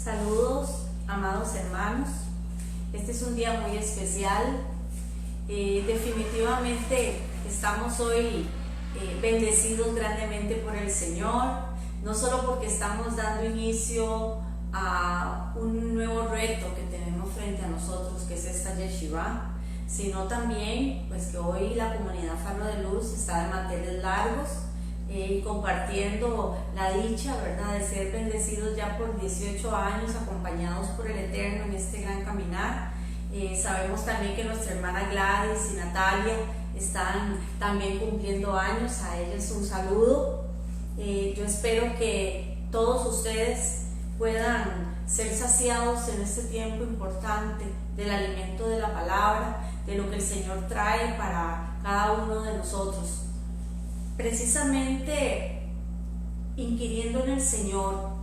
Saludos, amados hermanos. Este es un día muy especial. Definitivamente estamos hoy bendecidos grandemente por el Señor, no solo porque estamos dando inicio a un nuevo reto que tenemos frente a nosotros, que es esta Yeshiva, sino también pues que hoy la comunidad Faro de Luz está de manteles largos y compartiendo la dicha, ¿verdad?, de ser bendecidos ya por 18 años acompañados por el Eterno en este gran caminar. Sabemos también que nuestra hermana Gladys y Natalia están también cumpliendo años. A ellos un saludo. Yo espero que todos ustedes puedan ser saciados en este tiempo importante del alimento de la palabra, de lo que el Señor trae para cada uno de nosotros. Precisamente inquiriendo en el Señor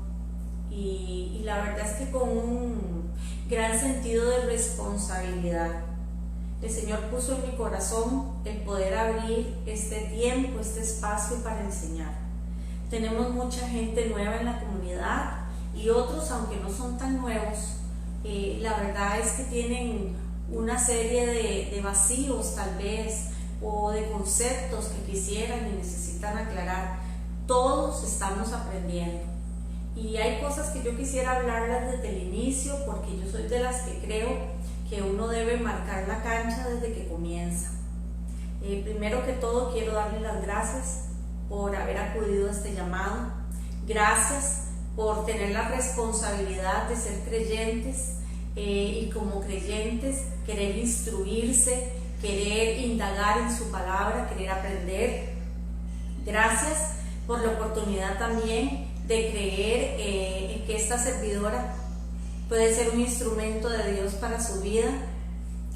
y la verdad es que con un gran sentido de responsabilidad. El Señor puso en mi corazón el poder abrir este tiempo, este espacio para enseñar. Tenemos mucha gente nueva en la comunidad y otros, aunque no son tan nuevos, la verdad es que tienen una serie de vacíos tal vez, o de conceptos que quisieran y necesitan aclarar. Todos estamos aprendiendo y hay cosas que yo quisiera hablarlas desde el inicio, porque yo soy de las que creo que uno debe marcar la cancha desde que comienza. Primero que todo quiero darle las gracias por haber acudido a este llamado. Gracias por tener la responsabilidad de ser creyentes y como creyentes querer instruirse, querer indagar en su palabra, querer aprender. Gracias por la oportunidad también de creer en que esta servidora puede ser un instrumento de Dios para su vida.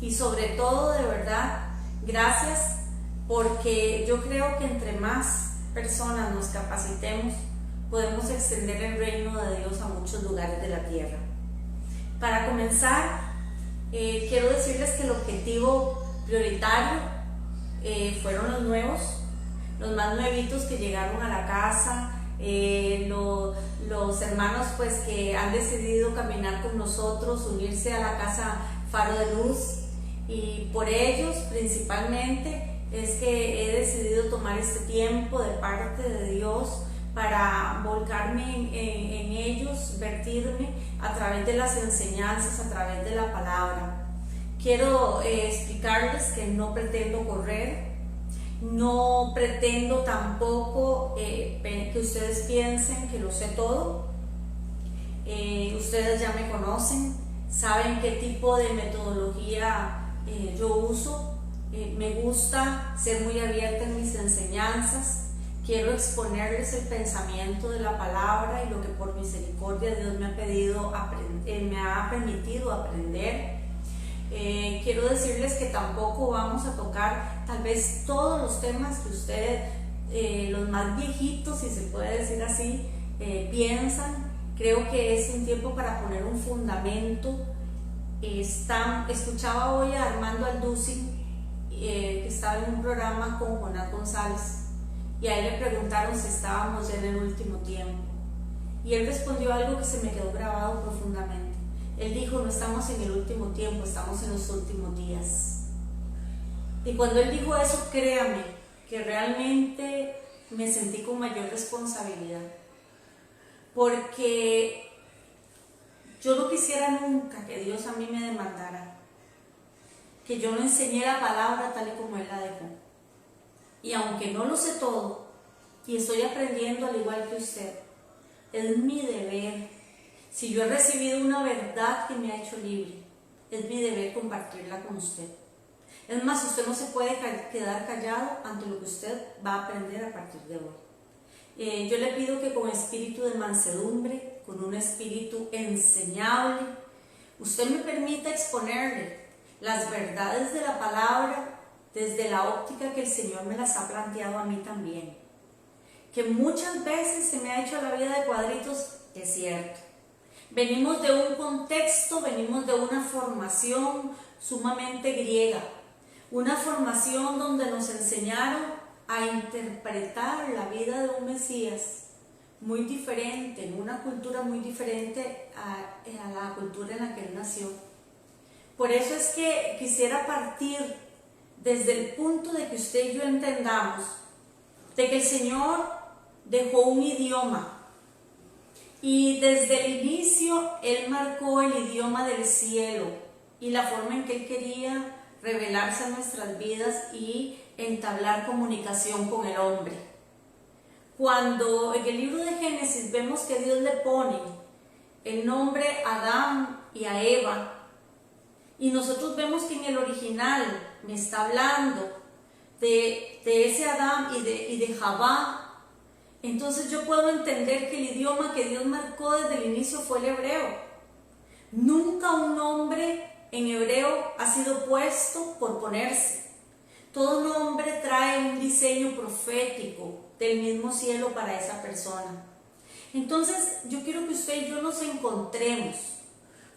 Y sobre todo, de verdad, gracias porque yo creo que entre más personas nos capacitemos, podemos extender el reino de Dios a muchos lugares de la tierra. Para comenzar, quiero decirles que el objetivo prioritario fueron los nuevos, los más nuevitos que llegaron a la casa, los hermanos pues que han decidido caminar con nosotros, unirse a la casa Faro de Luz, y por ellos principalmente es que he decidido tomar este tiempo de parte de Dios para volcarme en ellos, vertirme a través de las enseñanzas, a través de la palabra. Quiero explicarles que no pretendo correr, no pretendo tampoco que ustedes piensen que lo sé todo. Ustedes ya me conocen, saben qué tipo de metodología yo uso. Me gusta ser muy abierta en mis enseñanzas. Quiero exponerles el pensamiento de la palabra y lo que por misericordia Dios me ha permitido aprender. Quiero decirles que tampoco vamos a tocar tal vez todos los temas que ustedes, los más viejitos, si se puede decir así, piensan. Creo que es un tiempo para poner un fundamento. Escuchaba hoy a Armando Alducin, que estaba en un programa con Jonás González, y a él le preguntaron si estábamos ya en el último tiempo, y él respondió algo que se me quedó grabado profundamente. Él dijo: no estamos en el último tiempo, estamos en los últimos días. Y cuando él dijo eso, créame que realmente me sentí con mayor responsabilidad, porque yo no quisiera nunca que Dios a mí me demandara que yo no enseñé la palabra tal y como Él la dejó. Y aunque no lo sé todo y estoy aprendiendo al igual que usted, es mi deber. Si yo he recibido una verdad que me ha hecho libre, es mi deber compartirla con usted. Es más, usted no se puede quedar callado ante lo que usted va a aprender a partir de hoy. Yo le pido que con espíritu de mansedumbre, con un espíritu enseñable, usted me permita exponerle las verdades de la palabra desde la óptica que el Señor me las ha planteado a mí también. Que muchas veces se me ha hecho la vida de cuadritos, es cierto. Venimos de un contexto, venimos de una formación sumamente griega, una formación donde nos enseñaron a interpretar la vida de un Mesías muy diferente, en una cultura muy diferente a la cultura en la que él nació. Por eso es que quisiera partir desde el punto de que usted y yo entendamos de que el Señor dejó un idioma y desde el inicio Él marcó el idioma del cielo y la forma en que Él quería revelarse a nuestras vidas y entablar comunicación con el hombre. Cuando en el libro de Génesis vemos que Dios le pone el nombre a Adán y a Eva, y nosotros vemos que en el original me está hablando de ese Adán y de Javá, entonces yo puedo entender que el idioma que Dios marcó desde el inicio fue el hebreo. Nunca un nombre en hebreo ha sido puesto por ponerse. Todo nombre trae un diseño profético del mismo cielo para esa persona. Entonces yo quiero que usted y yo nos encontremos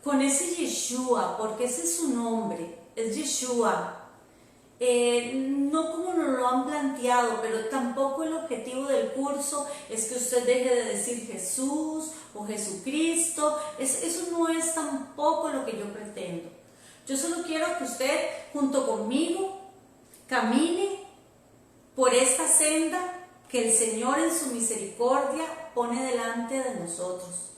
con ese Yeshua, porque ese es su nombre, es Yeshua. No como nos lo han planteado, pero tampoco el objetivo del curso es que usted deje de decir Jesús o Jesucristo. Eso no es tampoco lo que yo pretendo. Yo solo quiero que usted junto conmigo camine por esta senda que el Señor en su misericordia pone delante de nosotros.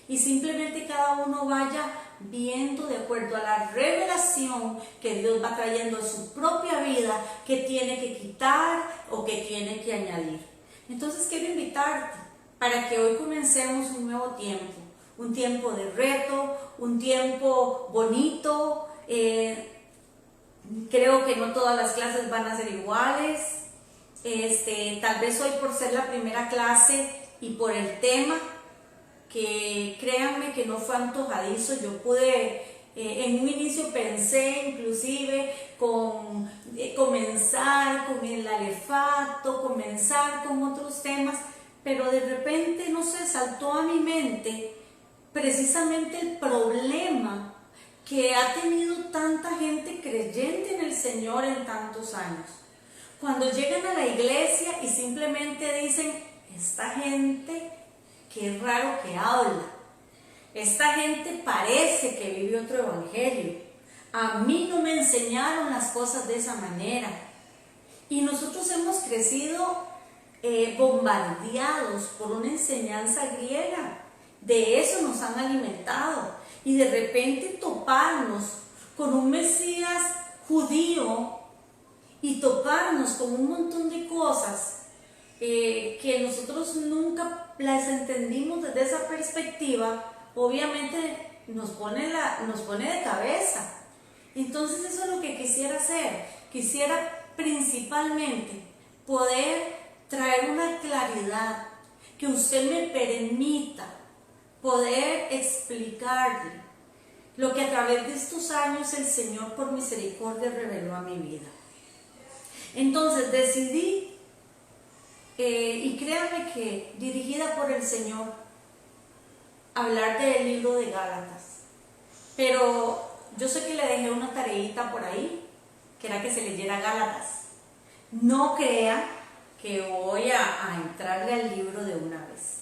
Y simplemente cada uno vaya viendo de acuerdo a la revelación que Dios va trayendo en su propia vida, que tiene que quitar o que tiene que añadir. Entonces quiero invitarte para que hoy comencemos un nuevo tiempo, un tiempo de reto, un tiempo bonito. Creo que no todas las clases van a ser iguales. Tal vez hoy por ser la primera clase y por el tema, que créanme que no fue antojadizo. Yo pude, en un inicio pensé inclusive con comenzar con el alefato, comenzar con otros temas, pero de repente, no sé, saltó a mi mente precisamente el problema que ha tenido tanta gente creyente en el Señor en tantos años. Cuando llegan a la iglesia y simplemente dicen, esta gente, qué raro que habla, esta gente parece que vive otro evangelio, a mí no me enseñaron las cosas de esa manera. Y nosotros hemos crecido bombardeados por una enseñanza griega, de eso nos han alimentado, y de repente toparnos con un Mesías judío y toparnos con un montón de cosas que nosotros nunca las entendimos desde esa perspectiva, obviamente nos pone de cabeza. Entonces eso es lo que quisiera hacer. Quisiera principalmente poder traer una claridad, que usted me permita poder explicarle lo que a través de estos años el Señor por misericordia reveló a mi vida. Entonces decidí, y créanme que dirigida por el Señor, hablar del libro de Gálatas. Pero yo sé que le dejé una tareita por ahí, que era que se leyera Gálatas. No crea que voy a entrarle al libro de una vez.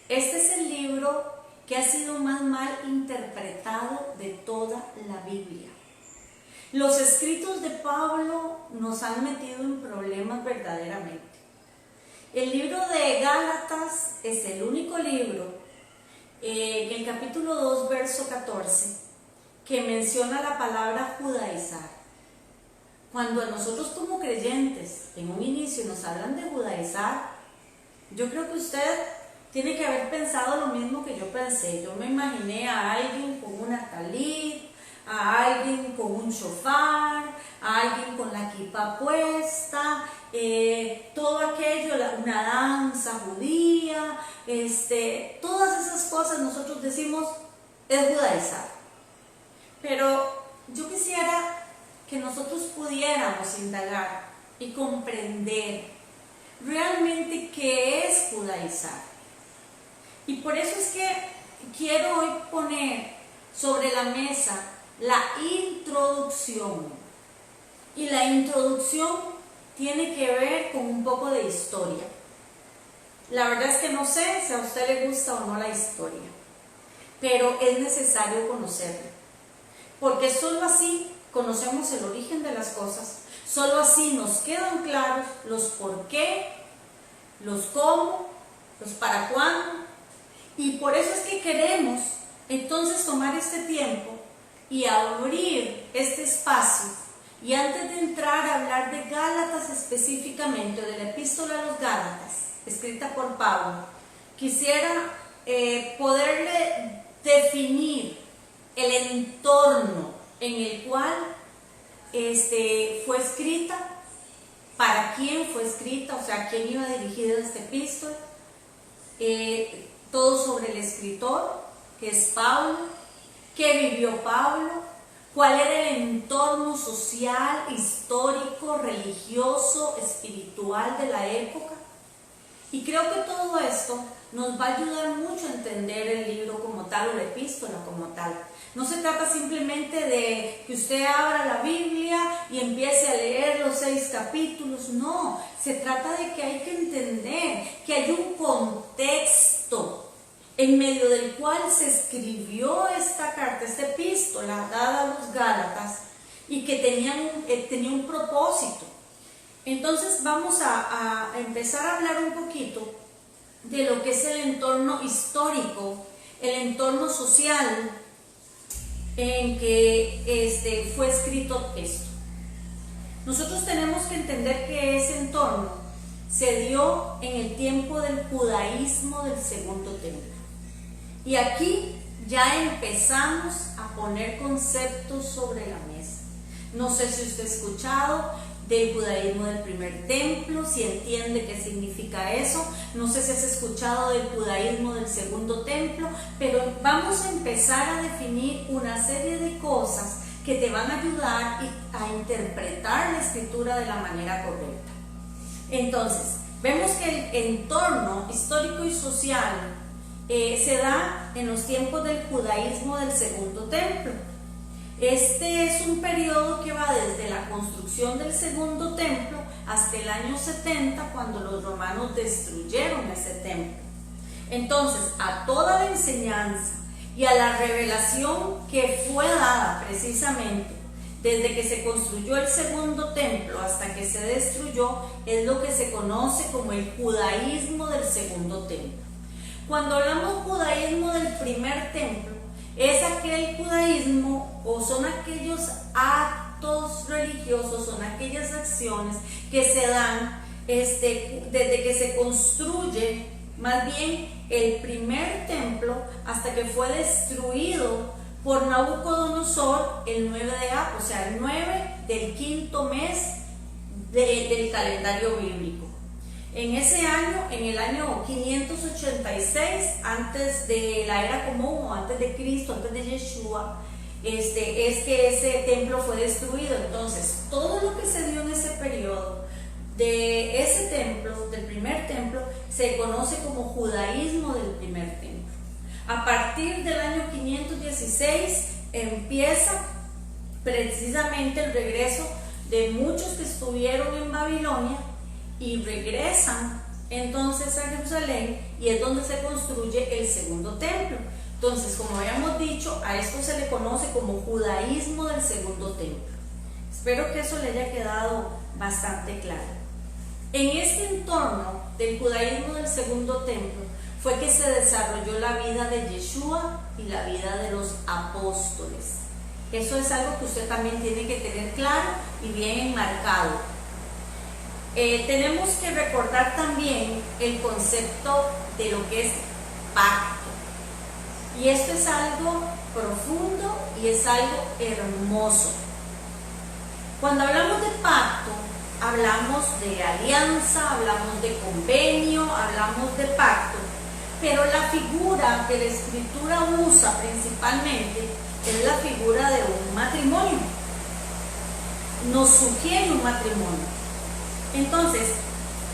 Este es el libro que ha sido más mal interpretado de toda la Biblia. Los escritos de Pablo nos han metido en problemas verdaderamente. El libro de Gálatas es el único libro, en el capítulo 2, verso 14, que menciona la palabra judaizar. Cuando a nosotros como creyentes en un inicio nos hablan de judaizar, yo creo que usted tiene que haber pensado lo mismo que yo pensé. Yo me imaginé a alguien con una talit, a alguien con un shofar, a alguien con la kippah puesta, todo aquello, una danza judía, todas esas cosas nosotros decimos es judaizar. Pero yo quisiera que nosotros pudiéramos indagar y comprender realmente qué es judaizar. Y por eso es que quiero hoy poner sobre la mesa la introducción. Y la introducción tiene que ver con un poco de historia. La verdad es que no sé si a usted le gusta o no la historia, pero es necesario conocerla, porque solo así conocemos el origen de las cosas, solo así nos quedan claros los por qué, los cómo, los para cuándo, y por eso es que queremos entonces tomar este tiempo y abrir este espacio. Y antes de entrar a hablar de Gálatas específicamente, de la epístola a los Gálatas, escrita por Pablo, quisiera poderle definir el entorno en el cual fue escrita, para quién fue escrita, o sea, quién iba dirigida esta epístola, todo sobre el escritor, que es Pablo, qué vivió Pablo, cuál era el entorno social, histórico, religioso, espiritual de la época. Y creo que todo esto nos va a ayudar mucho a entender el libro como tal o la epístola como tal. No se trata simplemente de que usted abra la Biblia y empiece a leer los 6 capítulos, no, se trata de que hay que entender que hay un contexto en medio del cual se escribió esta carta, esta epístola dada a los Gálatas, y que tenía un propósito. Entonces vamos a empezar a hablar un poquito de lo que es el entorno histórico, el entorno social en que fue escrito esto. Nosotros tenemos que entender que ese entorno se dio en el tiempo del judaísmo del segundo templo. Y aquí ya empezamos a poner conceptos sobre la mesa. No sé si usted ha escuchado del judaísmo del primer templo, si entiende qué significa eso. No sé si has escuchado del judaísmo del segundo templo, pero vamos a empezar a definir una serie de cosas que te van a ayudar a interpretar la escritura de la manera correcta. Entonces, vemos que el entorno histórico y social se da en los tiempos del judaísmo del segundo templo. Este es un periodo que va desde la construcción del segundo templo hasta el año 70, cuando los romanos destruyeron ese templo. Entonces, a toda la enseñanza y a la revelación que fue dada precisamente desde que se construyó el segundo templo hasta que se destruyó, es lo que se conoce como el judaísmo del segundo templo. Cuando hablamos judaísmo del primer templo, es aquel judaísmo o son aquellos actos religiosos, son aquellas acciones que se dan desde que se construye más bien el primer templo hasta que fue destruido por Nabucodonosor el 9 de Ab, o sea, el 9 del quinto mes del calendario bíblico. En ese año, en el año 586, antes de la era común o antes de Cristo, antes de Yeshua, es que ese templo fue destruido. Entonces, todo lo que se dio en ese periodo de ese templo, del primer templo, se conoce como judaísmo del primer templo. A partir del año 516 empieza precisamente el regreso de muchos que estuvieron en Babilonia y regresan entonces a Jerusalén, y es donde se construye el segundo templo. Entonces, como habíamos dicho, a esto se le conoce como judaísmo del segundo templo. Espero que eso le haya quedado bastante claro. En este entorno del judaísmo del segundo templo fue que se desarrolló la vida de Yeshua y la vida de los apóstoles. Eso es algo que usted también tiene que tener claro y bien enmarcado. Tenemos que recordar también el concepto de lo que es pacto. Y esto es algo profundo y es algo hermoso. Cuando hablamos de pacto, hablamos de alianza, hablamos de convenio, hablamos de pacto, pero la figura que la escritura usa principalmente es la figura de un matrimonio. Nos sugiere un matrimonio. Entonces,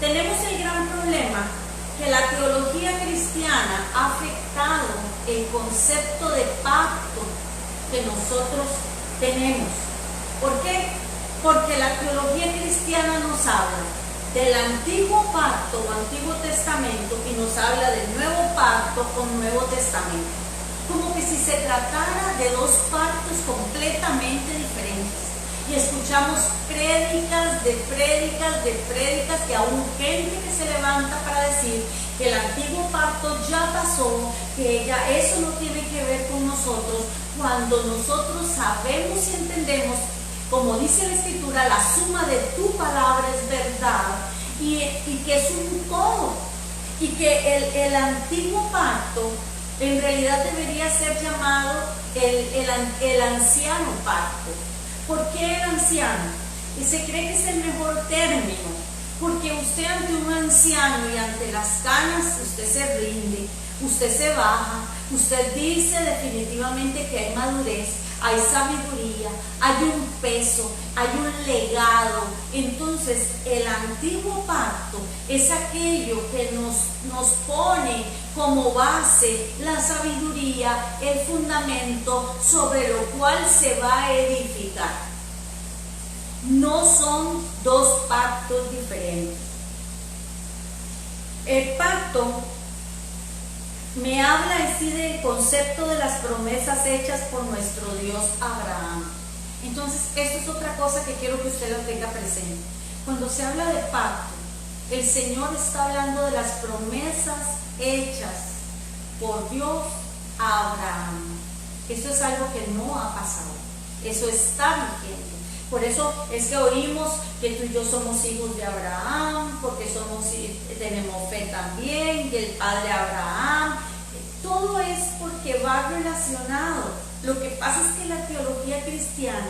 tenemos el gran problema que la teología cristiana ha afectado el concepto de pacto que nosotros tenemos. ¿Por qué? Porque la teología cristiana nos habla del antiguo pacto o antiguo testamento y nos habla del nuevo pacto o nuevo testamento. Como que si se tratara de dos pactos completamente diferentes. Y escuchamos prédicas de prédicas de prédicas, que aún gente que se levanta para decir que el antiguo pacto ya pasó, que ya eso no tiene que ver con nosotros, cuando nosotros sabemos y entendemos, como dice la Escritura, la suma de tu palabra es verdad, y que es un todo, y que el antiguo pacto en realidad debería ser llamado el anciano pacto. ¿Por qué el anciano? Y se cree que es el mejor término, porque usted ante un anciano y ante las canas, usted se rinde, usted se baja, usted dice definitivamente que hay madurez, hay sabiduría, hay un peso, hay un legado. Entonces el antiguo pacto es aquello que nos pone como base la sabiduría, el fundamento sobre lo cual se va a edificar. No son dos pactos diferentes. El pacto me habla así del concepto de las promesas hechas por nuestro Dios Abraham. Entonces, esto es otra cosa que quiero que usted lo tenga presente. Cuando se habla de pacto, el Señor está hablando de las promesas hechas por Dios a Abraham. Eso es algo que no ha pasado. Eso está vigente. Por eso es que oímos que tú y yo somos hijos de Abraham, porque tenemos fe también, y el padre Abraham. Todo es porque va relacionado. Lo que pasa es que la teología cristiana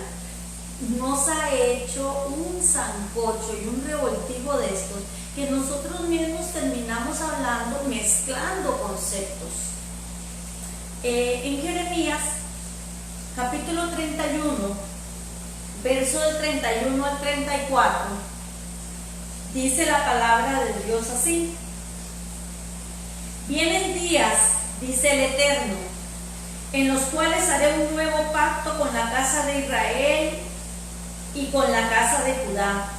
nos ha hecho un sancocho y un revoltijo de estos, que nosotros mismos terminamos hablando, mezclando conceptos. En Jeremías, capítulo 31, verso del 31 al 34, dice la palabra de Dios así: vienen días, dice el Eterno, en los cuales haré un nuevo pacto con la casa de Israel y con la casa de Judá,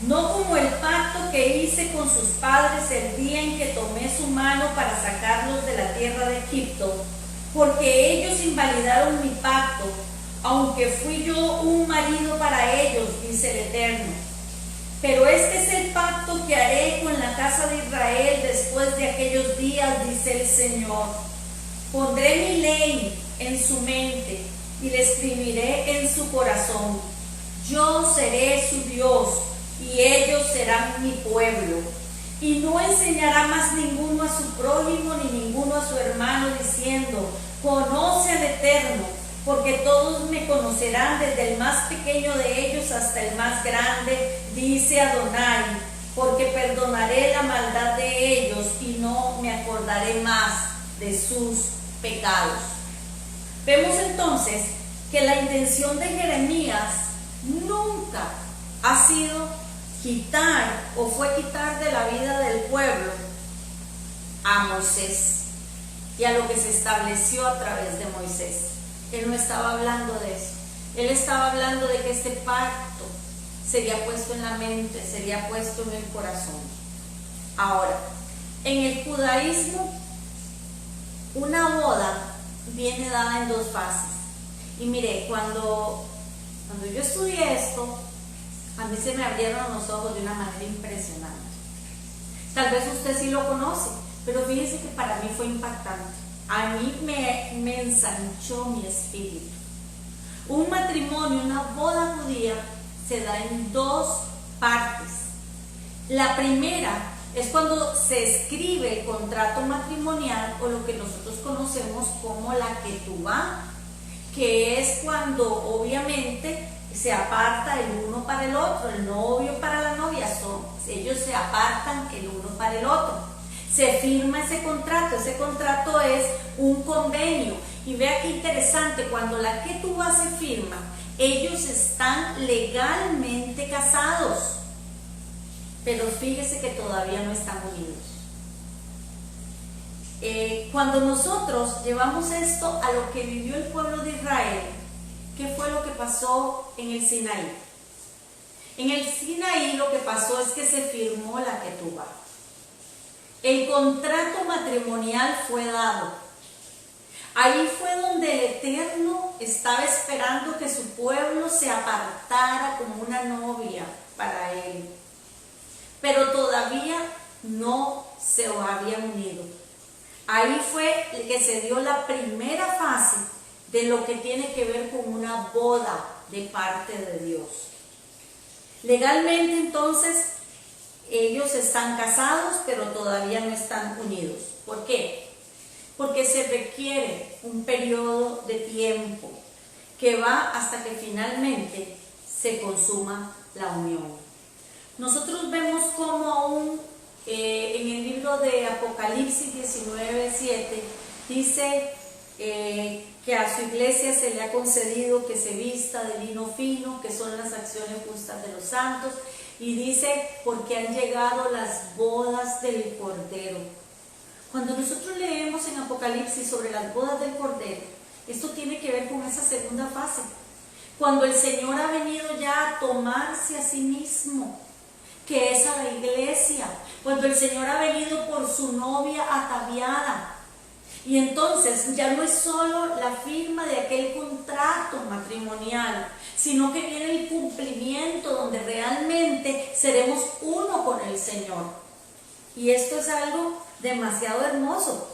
no como el pacto que hice con sus padres el día en que tomé su mano para sacarlos de la tierra de Egipto, porque ellos invalidaron mi pacto, aunque fui yo un marido para ellos, dice el Eterno. Pero este es el pacto que haré con la casa de Israel después de aquellos días, dice el Señor. Pondré mi ley en su mente y la escribiré en su corazón. Yo seré su Dios y ellos serán mi pueblo. Y no enseñará más ninguno a su prójimo ni ninguno a su hermano diciendo: conoce al Eterno, porque todos me conocerán, desde el más pequeño de ellos hasta el más grande, dice Adonai, porque perdonaré la maldad de ellos y no me acordaré más de sus pecados. Vemos entonces que la intención de Jeremías nunca ha sido quitar o fue quitar de la vida del pueblo a Moisés y a lo que se estableció a través de Moisés. Él no estaba hablando de eso. Él estaba hablando de que este pacto sería puesto en la mente, sería puesto en el corazón. Ahora, en el judaísmo, una boda viene dada en dos fases. Y mire, cuando yo estudié esto, a mí se me abrieron los ojos de una manera impresionante. Tal vez usted sí lo conoce, pero fíjese que para mí fue impactante. A mí me ensanchó mi espíritu. Un matrimonio, una boda judía, se da en dos partes. La primera es cuando se escribe el contrato matrimonial, o lo que nosotros conocemos como la ketubá, que es cuando obviamente se aparta el uno para el otro, el novio para la novia, ellos se apartan el uno para el otro. Se firma ese contrato es un convenio. Y vea qué interesante, cuando la ketubá se firma, ellos están legalmente casados, pero fíjese que todavía no están unidos. Cuando nosotros llevamos esto a lo que vivió el pueblo de Israel, ¿qué fue lo que pasó en el Sinaí? En el Sinaí lo que pasó es que se firmó la Ketubá. El contrato matrimonial fue dado. Ahí fue donde el Eterno estaba esperando que su pueblo se apartara como una novia para él. Pero todavía no se habían unido. Ahí fue que se dio la primera fase de lo que tiene que ver con una boda de parte de Dios. Legalmente entonces ellos están casados, pero todavía no están unidos. ¿Por qué? Porque se requiere un periodo de tiempo que va hasta que finalmente se consuma la unión. Nosotros vemos como aún en el libro de Apocalipsis 19:7 dice que a su iglesia se le ha concedido que se vista de lino fino, que son las acciones justas de los santos, y dice porque han llegado las bodas del Cordero. Cuando nosotros leemos en Apocalipsis sobre las bodas del Cordero, esto tiene que ver con esa segunda fase, cuando el Señor ha venido ya a tomarse a sí mismo, que es a la iglesia, cuando el Señor ha venido por su novia ataviada. Y entonces ya no es solo la firma de aquel contrato matrimonial, sino que viene el cumplimiento donde realmente seremos uno con el Señor. Y esto es algo demasiado hermoso.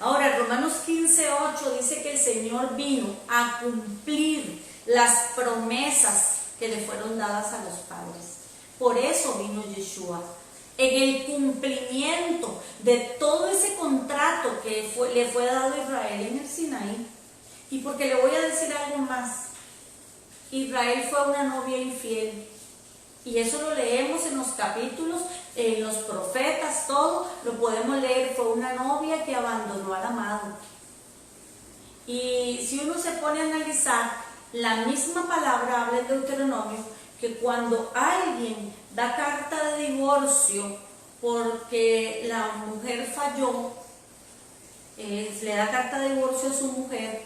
Ahora, Romanos 15:8 dice que el Señor vino a cumplir las promesas que le fueron dadas a los padres. Por eso vino Yeshua, en el cumplimiento de todo ese contrato que le fue dado a Israel en el Sinaí. Y porque le voy a decir algo más, Israel fue una novia infiel, y eso lo leemos en los capítulos, en los profetas, todo lo podemos leer. Fue una novia que abandonó al amado. Y si uno se pone a analizar, la misma palabra habla en Deuteronomio que cuando alguien da carta de divorcio porque la mujer falló, le da carta de divorcio a su mujer,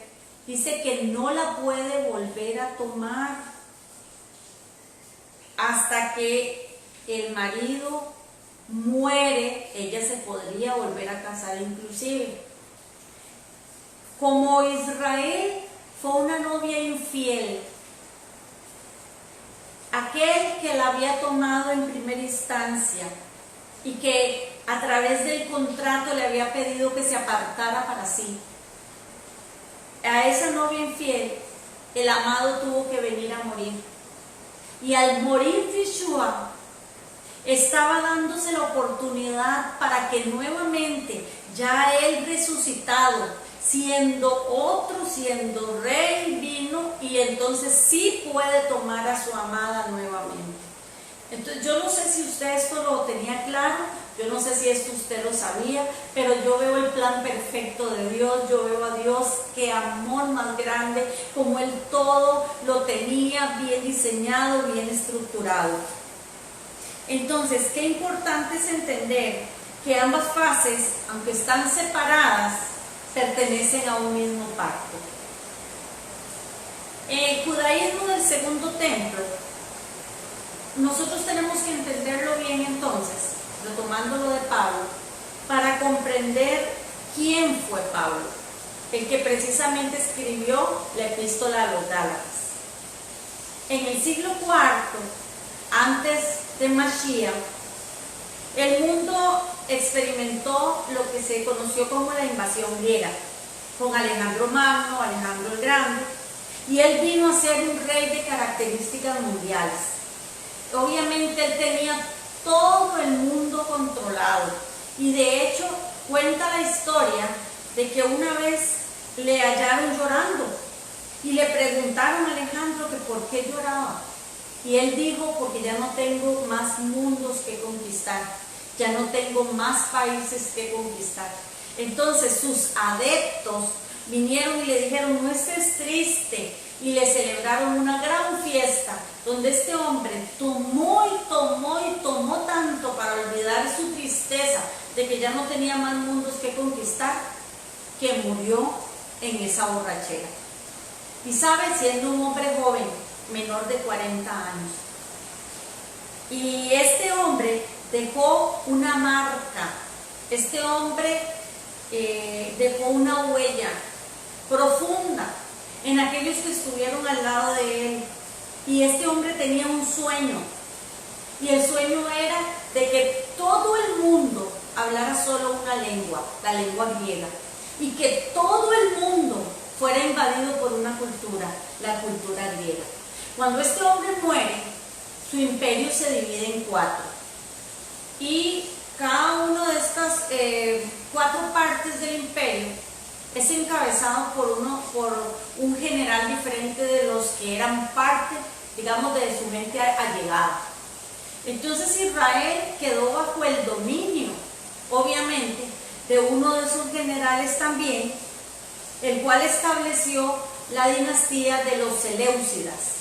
dice que no la puede volver a tomar hasta que el marido muere. Ella se podría volver a casar inclusive. Como Israel fue una novia infiel, aquel que la había tomado en primera instancia y que a través del contrato le había pedido que se apartara para sí, a esa novia infiel el amado tuvo que venir a morir. Y al morir Yeshua, estaba dándose la oportunidad para que nuevamente, ya él resucitado, siendo rey, vino y entonces sí puede tomar a su amada nuevamente. Entonces yo no sé si usted esto lo tenía claro, yo no sé si esto usted lo sabía, pero yo veo el plan perfecto de Dios. Yo veo a Dios, qué amor más grande, como Él todo lo tenía bien diseñado, bien estructurado. Entonces, qué importante es entender que ambas fases, aunque están separadas, pertenecen a un mismo pacto. El judaísmo del segundo templo, nosotros tenemos que entenderlo bien entonces, retomando lo de Pablo, para comprender quién fue Pablo, el que precisamente escribió la epístola a los Gálatas. En el siglo IV, antes de Mashiach, el mundo experimentó lo que se conoció como la invasión griega, con Alejandro Magno, Alejandro el Grande, y él vino a ser un rey de características mundiales. Obviamente él tenía todo el mundo controlado, y de hecho cuenta la historia de que una vez le hallaron llorando y le preguntaron a Alejandro que por qué lloraba, y él dijo: porque ya no tengo más mundos que conquistar, ya no tengo más países que conquistar. Entonces sus adeptos vinieron y le dijeron: no estés triste, y le celebraron una gran fiesta donde este hombre tomó tanto para olvidar su tristeza de que ya no tenía más mundos que conquistar, que murió en esa borrachera. Y sabe, siendo un hombre joven, menor de 40 años, Y este hombre dejó una marca, este hombre dejó una huella profunda en aquellos que estuvieron al lado de él. Y este hombre tenía un sueño, y el sueño era de que todo el mundo hablara solo una lengua, la lengua griega, y que todo el mundo fuera invadido por una cultura, la cultura griega. Cuando este hombre muere, su imperio se divide en 4, y cada una de estas 4 partes del imperio es encabezado por un general diferente de los que eran parte, digamos, de su mente allegada. Entonces Israel quedó bajo el dominio, obviamente, de uno de sus generales también, el cual estableció la dinastía de los Seleucidas.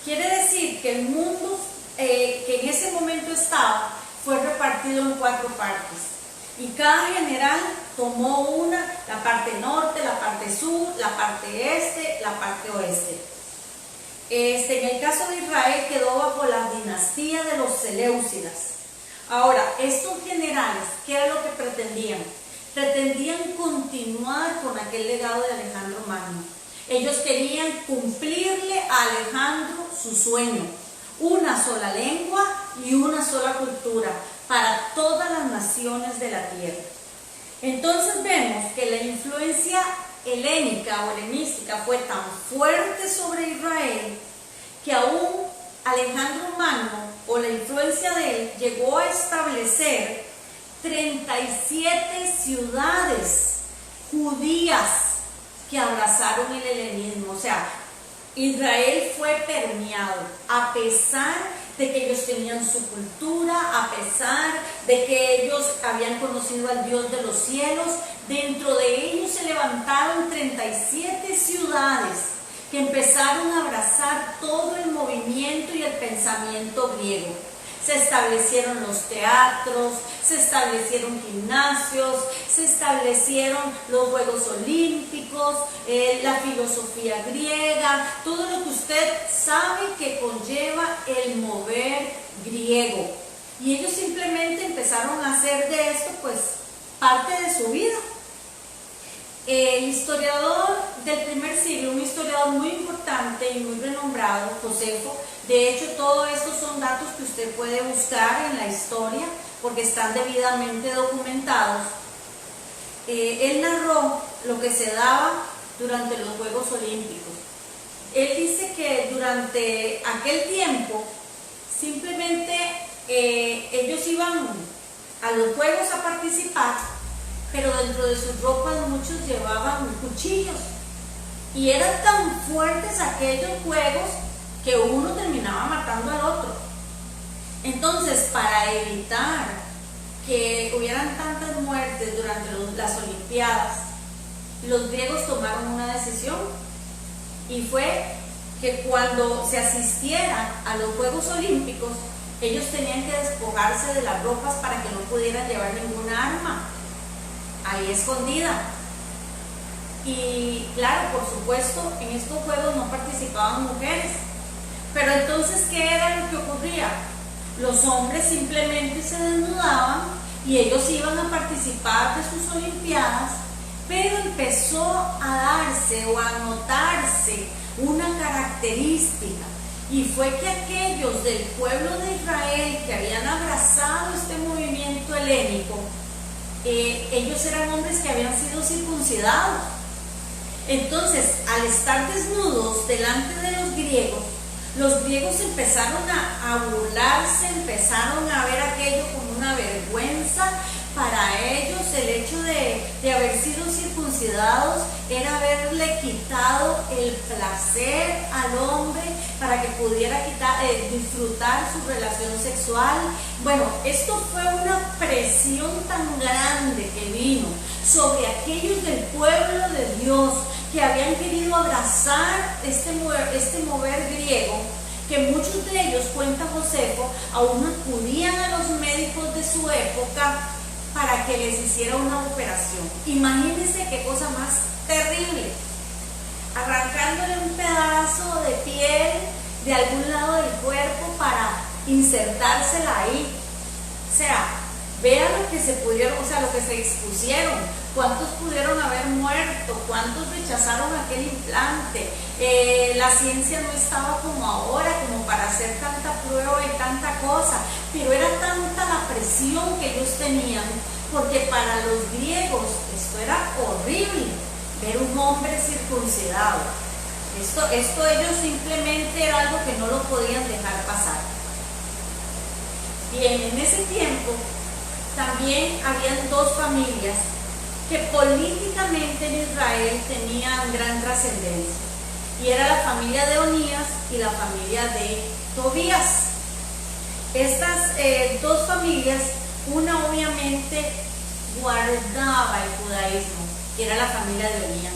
Quiere decir que el mundo que en ese momento estaba fue repartido en 4 partes, y cada general tomó la parte norte, la parte sur, la parte este, la parte oeste. En el caso de Israel quedó bajo la dinastía de los Seleucidas. Ahora, estos generales, ¿qué era lo que pretendían? Pretendían continuar con aquel legado de Alejandro Magno. Ellos querían cumplirle a Alejandro su sueño, una sola lengua y una sola cultura para todas las naciones de la tierra. Entonces vemos que la influencia helénica o helenística fue tan fuerte sobre Israel que aún Alejandro Magno, o la influencia de él, llegó a establecer 37 ciudades judías que abrazaron el helenismo. O sea, Israel fue permeado, a pesar de que ellos tenían su cultura, a pesar de que ellos habían conocido al Dios de los cielos. Dentro de ellos se levantaron 37 ciudades que empezaron a abrazar todo el movimiento y el pensamiento griego. Se establecieron los teatros, se establecieron gimnasios, se establecieron los Juegos Olímpicos, la filosofía griega, todo lo que usted sabe que conlleva el mover griego. Y ellos simplemente empezaron a hacer de esto pues parte de su vida. El historiador del primer siglo, un historiador muy importante y muy renombrado, Josefo, de hecho todo esto son datos que usted puede buscar en la historia porque están debidamente documentados. Él narró lo que se daba durante los Juegos Olímpicos. Él dice que durante aquel tiempo simplemente ellos iban a los Juegos a participar, pero dentro de sus ropas muchos llevaban cuchillos, y eran tan fuertes aquellos juegos que uno terminaba matando al otro. Entonces, para evitar que hubieran tantas muertes durante las Olimpiadas, los griegos tomaron una decisión, y fue que cuando se asistiera a los Juegos Olímpicos, ellos tenían que despojarse de las ropas para que no pudieran llevar ninguna arma ahí escondida. Y claro, por supuesto, en estos juegos no participaban mujeres. Pero entonces, ¿qué era lo que ocurría? Los hombres simplemente se desnudaban y ellos iban a participar de sus olimpiadas, pero empezó a darse o a notarse una característica, y fue que aquellos del pueblo de Israel que habían abrazado este movimiento helénico, ellos eran hombres que habían sido circuncidados. Entonces, al estar desnudos delante de los griegos empezaron a burlarse, empezaron a ver aquello como una vergüenza. Para ellos el hecho de haber sido circuncidados era haberle quitado el placer al hombre para que pudiera disfrutar su relación sexual. Bueno, esto fue una presión tan grande que vino sobre aquellos del pueblo de Dios que habían querido abrazar este mover griego, que muchos de ellos, cuenta Josefo, aún acudían a los médicos de su época para que les hiciera una operación. Imagínense qué cosa más terrible, arrancándole un pedazo de piel de algún lado del cuerpo para insertársela ahí. O sea, vean lo que se pudieron, o sea, lo que se expusieron, cuántos pudieron haber muerto, cuántos rechazaron aquel implante. La ciencia no estaba como ahora, como para hacer tanta prueba y tanta cosa, pero era tanta la presión que ellos tenían, porque para los griegos esto era horrible, ver un hombre circuncidado. Esto ellos simplemente era algo que no lo podían dejar pasar. Bien, en ese tiempo también habían dos familias que políticamente en Israel tenían gran trascendencia, y era la familia de Onías y la familia de Tobías. Estas dos familias, una obviamente guardaba el judaísmo, que era la familia de Onías,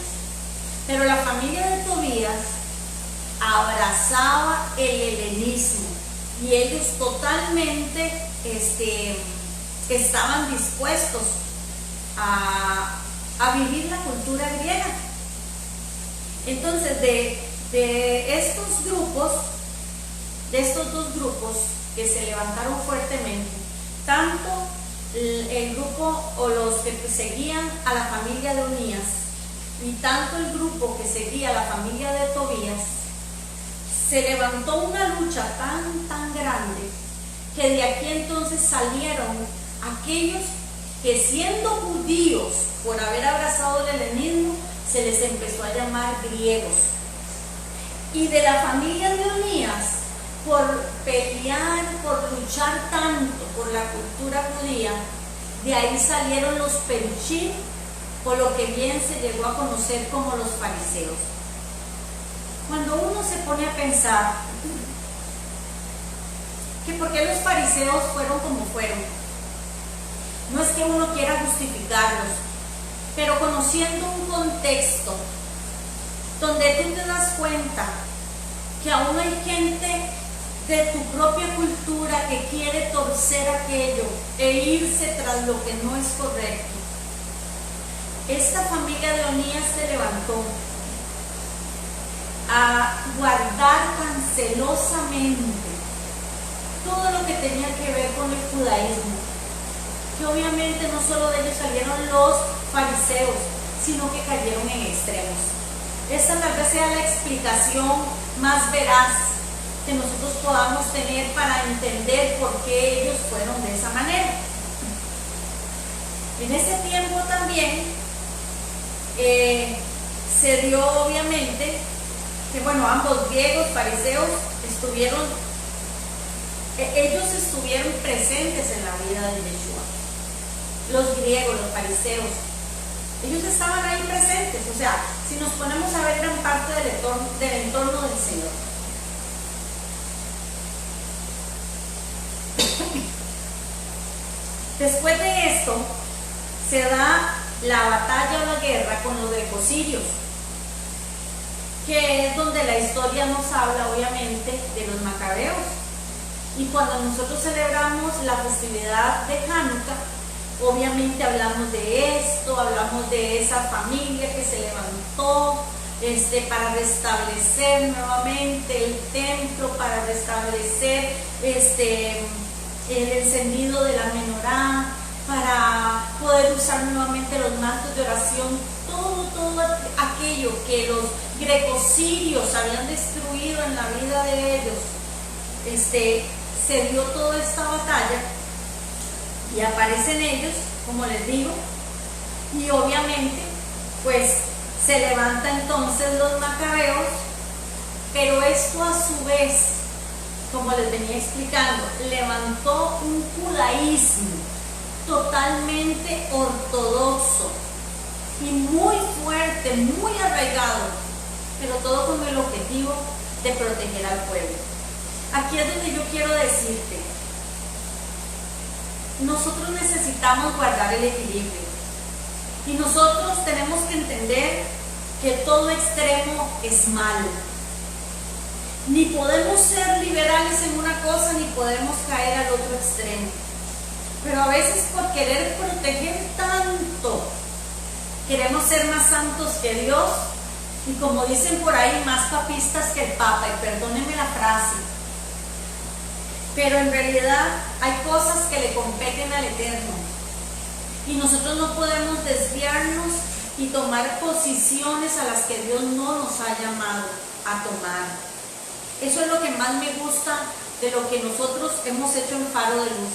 pero la familia de Tobías abrazaba el helenismo, y ellos totalmente estaban dispuestos a vivir la cultura griega. Entonces, de estos grupos, de estos dos grupos que se levantaron fuertemente, tanto el grupo o los que seguían a la familia de Onías y tanto el grupo que seguía a la familia de Tobías, se levantó una lucha tan grande que de aquí entonces salieron aquellos que, siendo judíos por haber abrazado el helenismo, se les empezó a llamar griegos. Y de la familia de Onías, por pelear, por luchar tanto por la cultura judía, de ahí salieron los peruchim, o lo que bien se llegó a conocer como los fariseos. Cuando uno se pone a pensar que por qué los fariseos fueron como fueron, no es que uno quiera justificarlos, pero conociendo un contexto donde tú te das cuenta que aún hay gente de tu propia cultura que quiere torcer aquello e irse tras lo que no es correcto. Esta familia de Onías se levantó a guardar tan celosamente todo lo que tenía que ver con el judaísmo, que obviamente no solo de ellos salieron los fariseos, sino que cayeron en extremos. Esta tal vez sea la explicación más veraz que nosotros podamos tener para entender por qué ellos fueron de esa manera. En ese tiempo también se dio obviamente que, bueno, ambos griegos, fariseos, ellos estuvieron presentes en la vida de Yeshua. Los griegos, los fariseos, ellos estaban ahí presentes. O sea, si nos ponemos a ver gran parte del entorno del Señor. Después de esto, se da la batalla o la guerra con los greco-sirios, que es donde la historia nos habla obviamente de los macabeos. Y cuando nosotros celebramos la festividad de Hanukkah, obviamente hablamos de esto, hablamos de esa familia que se levantó para restablecer nuevamente el templo, para restablecer el encendido de la menorá, para poder usar nuevamente los mantos de oración, todo aquello que los greco-sirios habían destruido en la vida de ellos. Se dio toda esta batalla y aparecen ellos, como les digo, y obviamente pues se levanta entonces los macabeos, pero esto a su vez, como les venía explicando, levantó un judaísmo totalmente ortodoxo y muy fuerte, muy arraigado, pero todo con el objetivo de proteger al pueblo. Aquí es donde yo quiero decirte, nosotros necesitamos guardar el equilibrio, y nosotros tenemos que entender que todo extremo es malo. Ni podemos ser liberales en una cosa, ni podemos caer al otro extremo. Pero a veces, por querer proteger tanto, queremos ser más santos que Dios, y como dicen por ahí, más papistas que el Papa, y perdónenme la frase. pero en realidad hay cosas que le competen al Eterno y nosotros no podemos desviarnos y tomar posiciones a las que Dios no nos ha llamado a tomar. Eso es lo que más me gusta de lo que nosotros hemos hecho en Faro de Luz,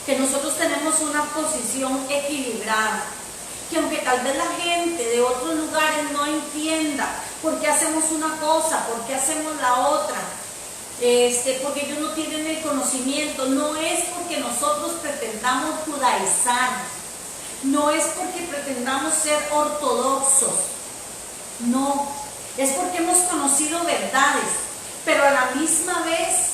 que nosotros tenemos una posición equilibrada, que aunque tal vez la gente de otros lugares no entienda por qué hacemos una cosa, por qué hacemos la otra, porque ellos no tienen el conocimiento, no es porque nosotros pretendamos judaizar, no es porque pretendamos ser ortodoxos, no, es porque hemos conocido verdades, pero a la misma vez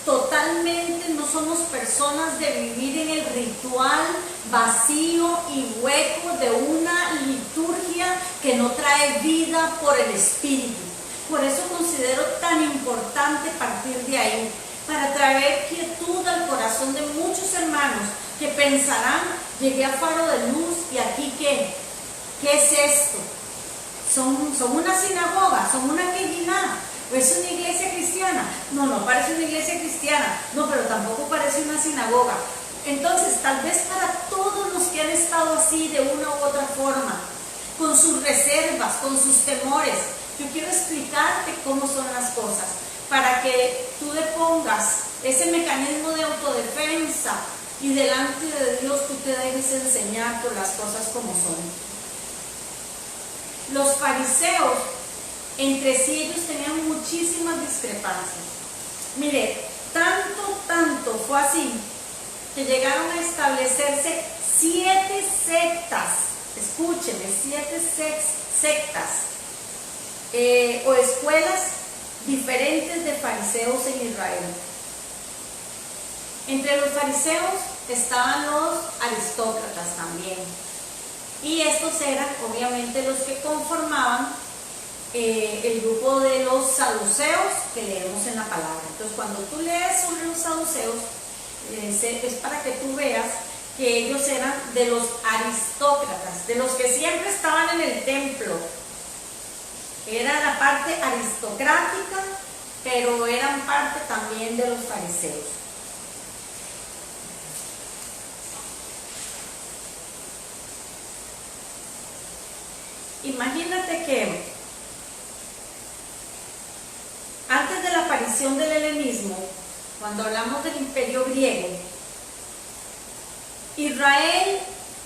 totalmente no somos personas de vivir en el ritual vacío y hueco de una liturgia que no trae vida por el Espíritu. Por eso considero tan importante partir de ahí, para traer quietud al corazón de muchos hermanos que pensarán, llegué a Faro de Luz y aquí ¿qué? ¿Qué es esto? ¿Son una sinagoga? ¿Son una quejilá? ¿O es una iglesia cristiana? No, no parece una iglesia cristiana, no, pero tampoco parece una sinagoga. Entonces, tal vez para todos los que han estado así de una u otra forma, con sus reservas, con sus temores, yo quiero explicarte cómo son las cosas, para que tú le pongas ese mecanismo de autodefensa y delante de Dios tú te dejes enseñar por las cosas como son. Los fariseos, entre sí ellos tenían muchísimas discrepancias. Mire, tanto fue así que llegaron a establecerse 7 sectas, escúcheme, 7 sectas o escuelas diferentes de fariseos en Israel. Entre los fariseos estaban los aristócratas también, y estos eran obviamente los que conformaban el grupo de los saduceos que leemos en la palabra. Entonces, cuando tú lees sobre los saduceos, es para que tú veas que ellos eran de los aristócratas, de los que siempre estaban en el templo. Era la parte aristocrática, pero eran parte también de los fariseos. Imagínate que antes de la aparición del helenismo, cuando hablamos del imperio griego, Israel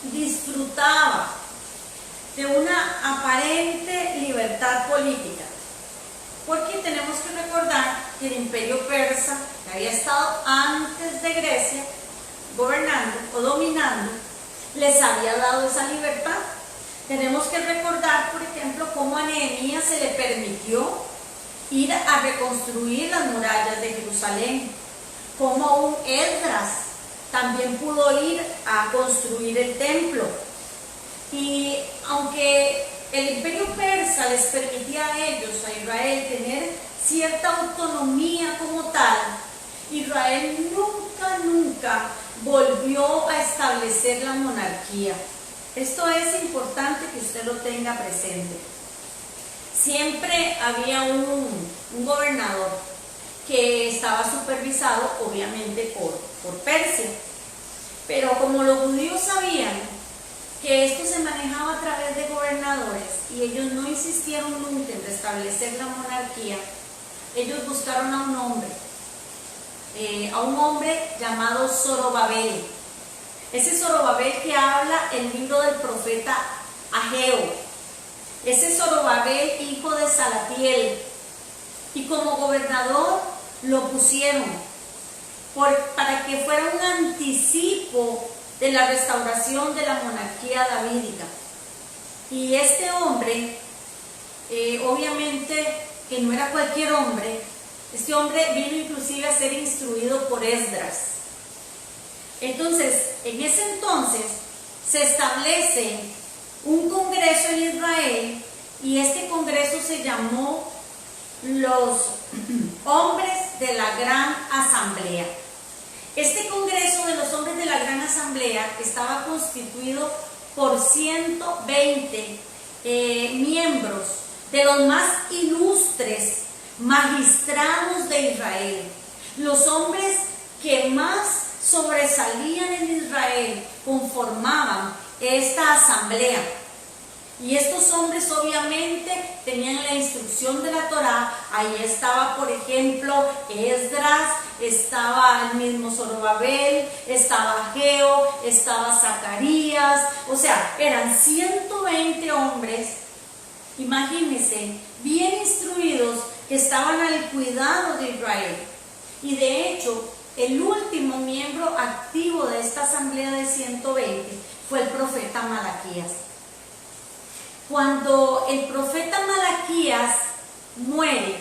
disfrutaba de una aparente libertad política, porque tenemos que recordar que el imperio persa, que había estado antes de Grecia gobernando o dominando, les había dado esa libertad. Tenemos que recordar, por ejemplo, cómo a Nehemías se le permitió ir a reconstruir las murallas de Jerusalén, cómo un Esdras también pudo ir a construir el templo. Y aunque el imperio persa les permitía a ellos, a Israel, tener cierta autonomía como tal, Israel nunca volvió a establecer la monarquía. Esto es importante que usted lo tenga presente. Siempre había un gobernador que estaba supervisado obviamente por Persia, pero como los judíos sabían que esto se manejaba a través de gobernadores y ellos no insistieron nunca en restablecer la monarquía, ellos buscaron a un hombre llamado Zorobabel. Ese Zorobabel que habla el libro del profeta Ageo, ese Zorobabel hijo de Salatiel, y como gobernador lo pusieron para que fuera un anticipo de la restauración de la monarquía davídica. Y este hombre, obviamente que no era cualquier hombre, este hombre vino inclusive a ser instruido por Esdras. Entonces, en ese entonces se establece un congreso en Israel, y este congreso se llamó los hombres de la Gran Asamblea. Este congreso de los hombres de la Gran Asamblea estaba constituido por 120 miembros de los más ilustres magistrados de Israel, los hombres que más sobresalían en Israel conformaban esta asamblea. Y estos hombres obviamente tenían la instrucción de la Torá. Ahí estaba, por ejemplo, Esdras, estaba el mismo Zorobabel, estaba Ageo, estaba Zacarías. O sea, eran 120 hombres, imagínense, bien instruidos, que estaban al cuidado de Israel. Y de hecho, el último miembro activo de esta asamblea de 120 fue el profeta Malaquías. Cuando el profeta Malaquías muere,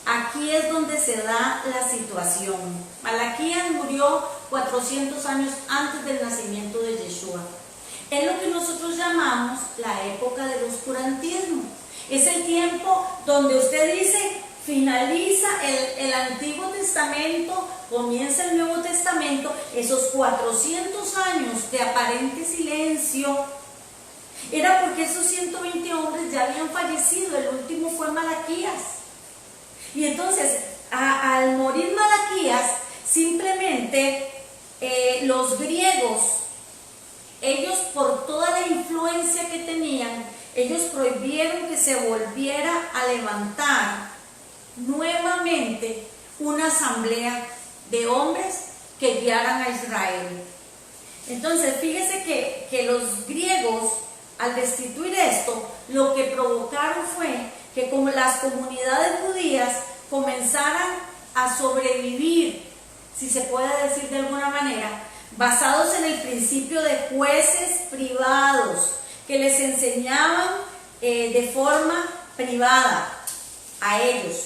aquí es donde se da la situación. Malaquías murió 400 años antes del nacimiento de Yeshua. Es lo que nosotros llamamos la época del oscurantismo. Es el tiempo donde usted dice, finaliza el Antiguo Testamento, comienza el Nuevo Testamento. Esos 400 años de aparente silencio era porque esos 120 hombres ya habían fallecido. El último fue Malaquías. Y entonces, al morir Malaquías, simplemente los griegos, ellos por toda la influencia que tenían, ellos prohibieron que se volviera a levantar nuevamente una asamblea de hombres que guiaran a Israel. Entonces, fíjese que los griegos, al destituir esto, lo que provocaron fue que como las comunidades judías comenzaran a sobrevivir, si se puede decir de alguna manera, basados en el principio de jueces privados, que les enseñaban de forma privada a ellos.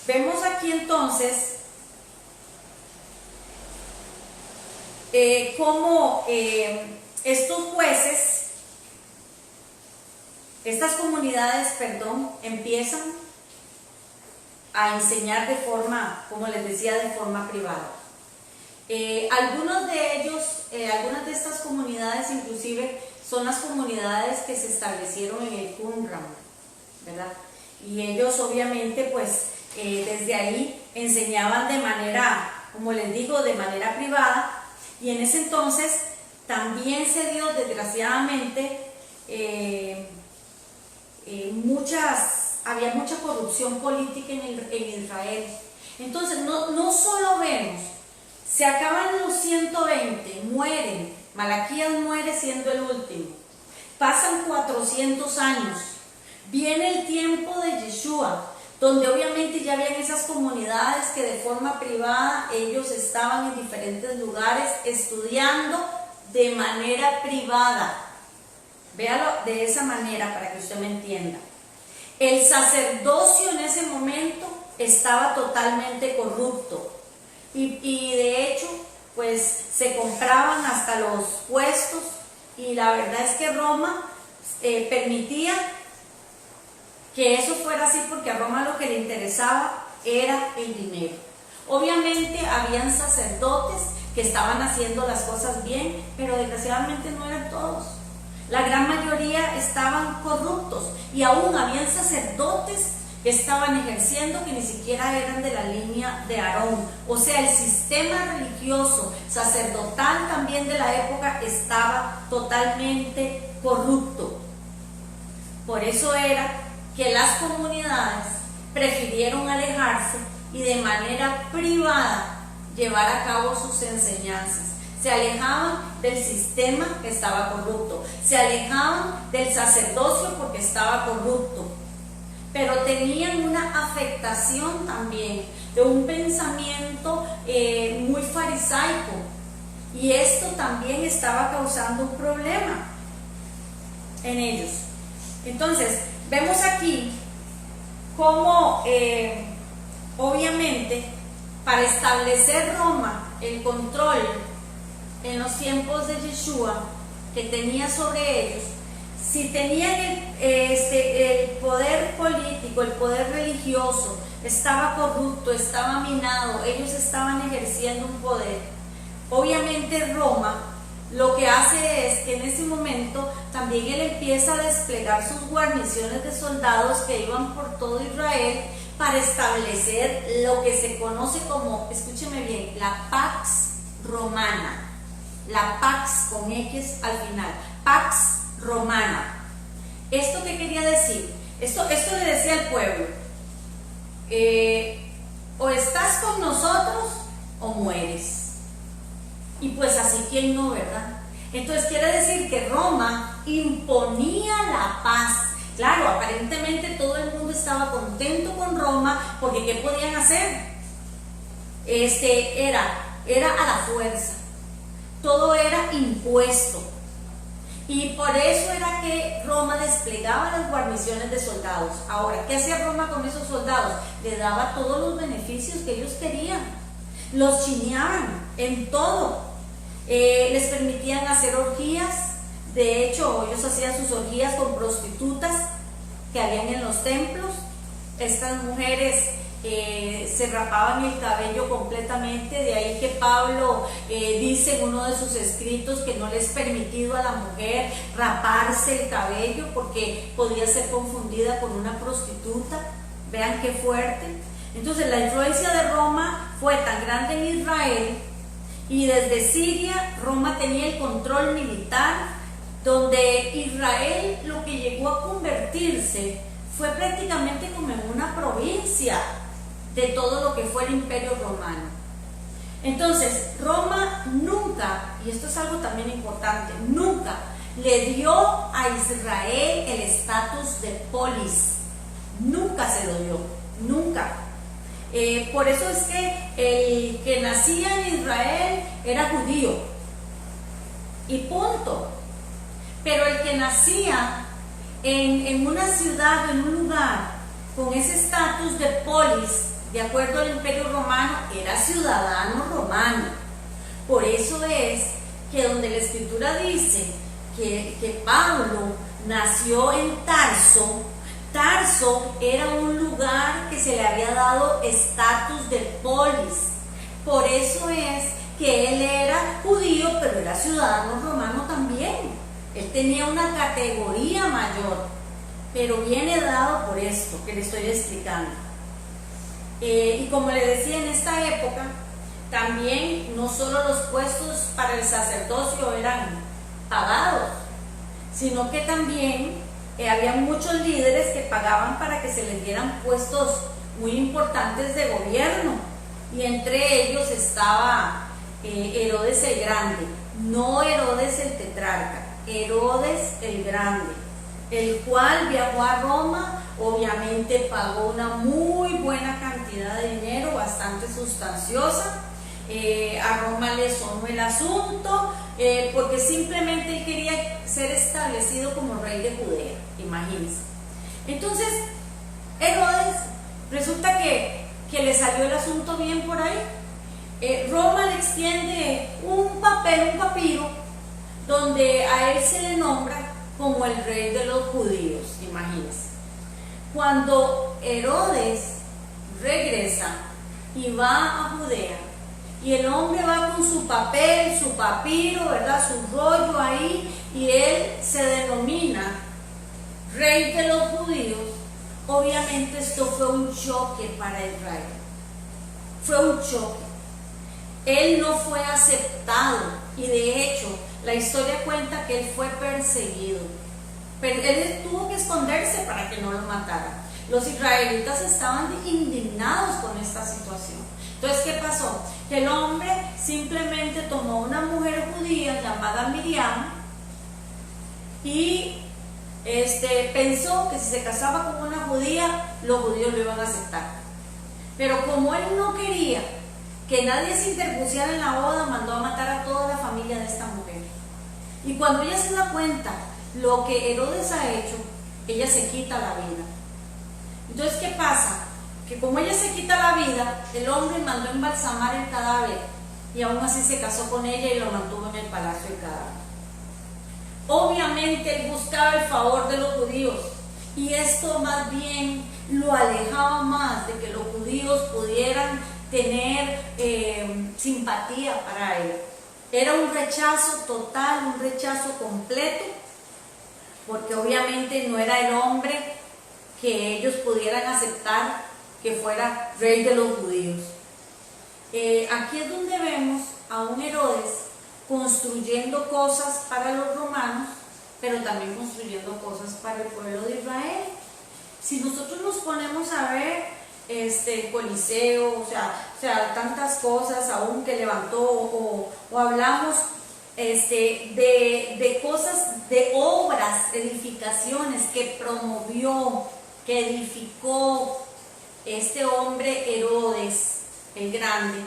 Vemos aquí entonces cómo estos jueces, estas comunidades, empiezan a enseñar de forma, como les decía, de forma privada. Algunos de ellos, algunas de estas comunidades inclusive son las comunidades que se establecieron en el Qumran, ¿verdad? Y ellos obviamente pues desde ahí enseñaban de manera, como les digo, de manera privada. Y en ese entonces también se dio, desgraciadamente, había mucha corrupción política en Israel. Entonces no solo vemos, se acaban los 120, mueren, Malaquías muere siendo el último, pasan 400 años, viene el tiempo de Yeshua, donde obviamente ya habían esas comunidades que de forma privada ellos estaban en diferentes lugares estudiando de manera privada. Véalo de esa manera para que usted me entienda. El sacerdocio en ese momento estaba totalmente corrupto y de hecho pues se compraban hasta los puestos, y la verdad es que Roma permitía que eso fuera así porque a Roma lo que le interesaba era el dinero. Obviamente habían sacerdotes que estaban haciendo las cosas bien, pero desgraciadamente no eran todos. La gran mayoría estaban corruptos, y aún habían sacerdotes que estaban ejerciendo que ni siquiera eran de la línea de Aarón. O sea, el sistema religioso sacerdotal también de la época estaba totalmente corrupto. Por eso era que las comunidades prefirieron alejarse y de manera privada llevar a cabo sus enseñanzas. Se alejaban del sistema que estaba corrupto, se alejaban del sacerdocio porque estaba corrupto, pero tenían una afectación también de un pensamiento muy farisaico, y esto también estaba causando un problema en ellos. Entonces, vemos aquí cómo obviamente para establecer Roma el control en los tiempos de Yeshua que tenía sobre ellos, si tenían el poder político político, el poder religioso estaba corrupto, estaba minado, ellos estaban ejerciendo un poder. Obviamente Roma lo que hace es que en ese momento también él empieza a desplegar sus guarniciones de soldados que iban por todo Israel para establecer lo que se conoce como, escúcheme bien, la Pax Romana. La Pax con X al final, Pax Romana. ¿Esto qué quería decir? Esto le decía al pueblo, o estás con nosotros o mueres. Y pues así, ¿quién no, verdad? Entonces quiere decir que Roma imponía la paz. Claro, aparentemente todo el mundo estaba contento con Roma, porque ¿qué podían hacer? Era a la fuerza. Todo era impuesto. Y por eso era que Roma desplegaba las guarniciones de soldados. Ahora, ¿qué hacía Roma con esos soldados? Le daba todos los beneficios que ellos querían. Los chineaban en todo. Les permitían hacer orgías. De hecho, ellos hacían sus orgías con prostitutas que habían en los templos. Estas mujeres se rapaban el cabello completamente, de ahí que Pablo dice en uno de sus escritos que no le es permitido a la mujer raparse el cabello porque podía ser confundida con una prostituta. Vean qué fuerte. Entonces la influencia de Roma fue tan grande en Israel, y desde Siria Roma tenía el control militar, donde Israel lo que llegó a convertirse fue prácticamente como en una provincia de todo lo que fue el Imperio Romano. Entonces, Roma nunca, y esto es algo también importante, nunca le dio a Israel el estatus de polis. Nunca se lo dio, nunca. Por eso es que el que nacía en Israel era judío, y punto. Pero el que nacía en una ciudad o en un lugar con ese estatus de polis, de acuerdo al Imperio Romano, era ciudadano romano. Por eso es que donde la Escritura dice que Pablo nació en Tarso, Tarso era un lugar que se le había dado estatus de polis. Por eso es que él era judío, pero era ciudadano romano también. Él tenía una categoría mayor, pero viene dado por esto que le estoy explicando. Y como le decía, en esta época también no solo los puestos para el sacerdocio eran pagados, sino que también había muchos líderes que pagaban para que se les dieran puestos muy importantes de gobierno, y entre ellos estaba Herodes el Grande, no Herodes el tetrarca, Herodes el Grande, el cual viajó a Roma. Obviamente pagó una muy buena cantidad de dinero, bastante sustanciosa. A Roma le sonó el asunto, porque simplemente él quería ser establecido como rey de Judea, imagínense. Entonces, Herodes, resulta que le salió el asunto bien por ahí. Roma le extiende un papiro, donde a él se le nombra como el rey de los judíos, imagínense. Cuando Herodes regresa y va a Judea, y el hombre va con su papel, su papiro, ¿verdad?, su rollo ahí, y él se denomina rey de los judíos, obviamente esto fue un choque para Israel. Fue un choque. Él no fue aceptado, y de hecho la historia cuenta que él fue perseguido. Pero él tuvo que esconderse para que no lo mataran. Los israelitas estaban indignados con esta situación. Entonces, ¿qué pasó? Que el hombre simplemente tomó una mujer judía llamada Miriam y pensó que si se casaba con una judía, los judíos lo iban a aceptar. Pero como él no quería que nadie se interpusiera en la boda, mandó a matar a toda la familia de esta mujer. Y cuando ella se da cuenta lo que Herodes ha hecho, ella se quita la vida. Entonces, ¿qué pasa? Que como ella se quita la vida, el hombre mandó embalsamar el cadáver, y aún así se casó con ella y lo mantuvo en el palacio el cadáver. Obviamente él buscaba el favor de los judíos, y esto más bien lo alejaba más de que los judíos pudieran tener simpatía para él. Era un rechazo total, un rechazo completo, porque obviamente no era el hombre que ellos pudieran aceptar que fuera rey de los judíos. Aquí es donde vemos a un Herodes construyendo cosas para los romanos, pero también construyendo cosas para el pueblo de Israel. Si nosotros nos ponemos a ver Coliseo, o sea, tantas cosas aún que levantó, o hablamos de cosas, de obras, edificaciones que promovió, que edificó este hombre Herodes el Grande,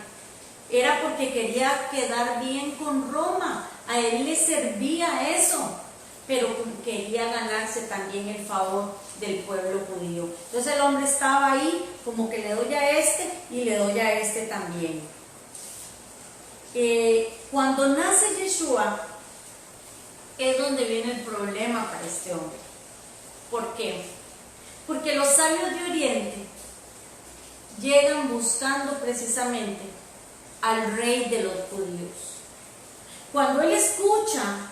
era porque quería quedar bien con Roma. A él le servía eso, pero quería ganarse también el favor del pueblo judío. Entonces el hombre estaba ahí como que le doy a este y le doy a este también. Cuando nace Yeshua es donde viene el problema para este hombre. ¿Por qué? Porque los sabios de Oriente llegan buscando precisamente al rey de los judíos. Cuando él escucha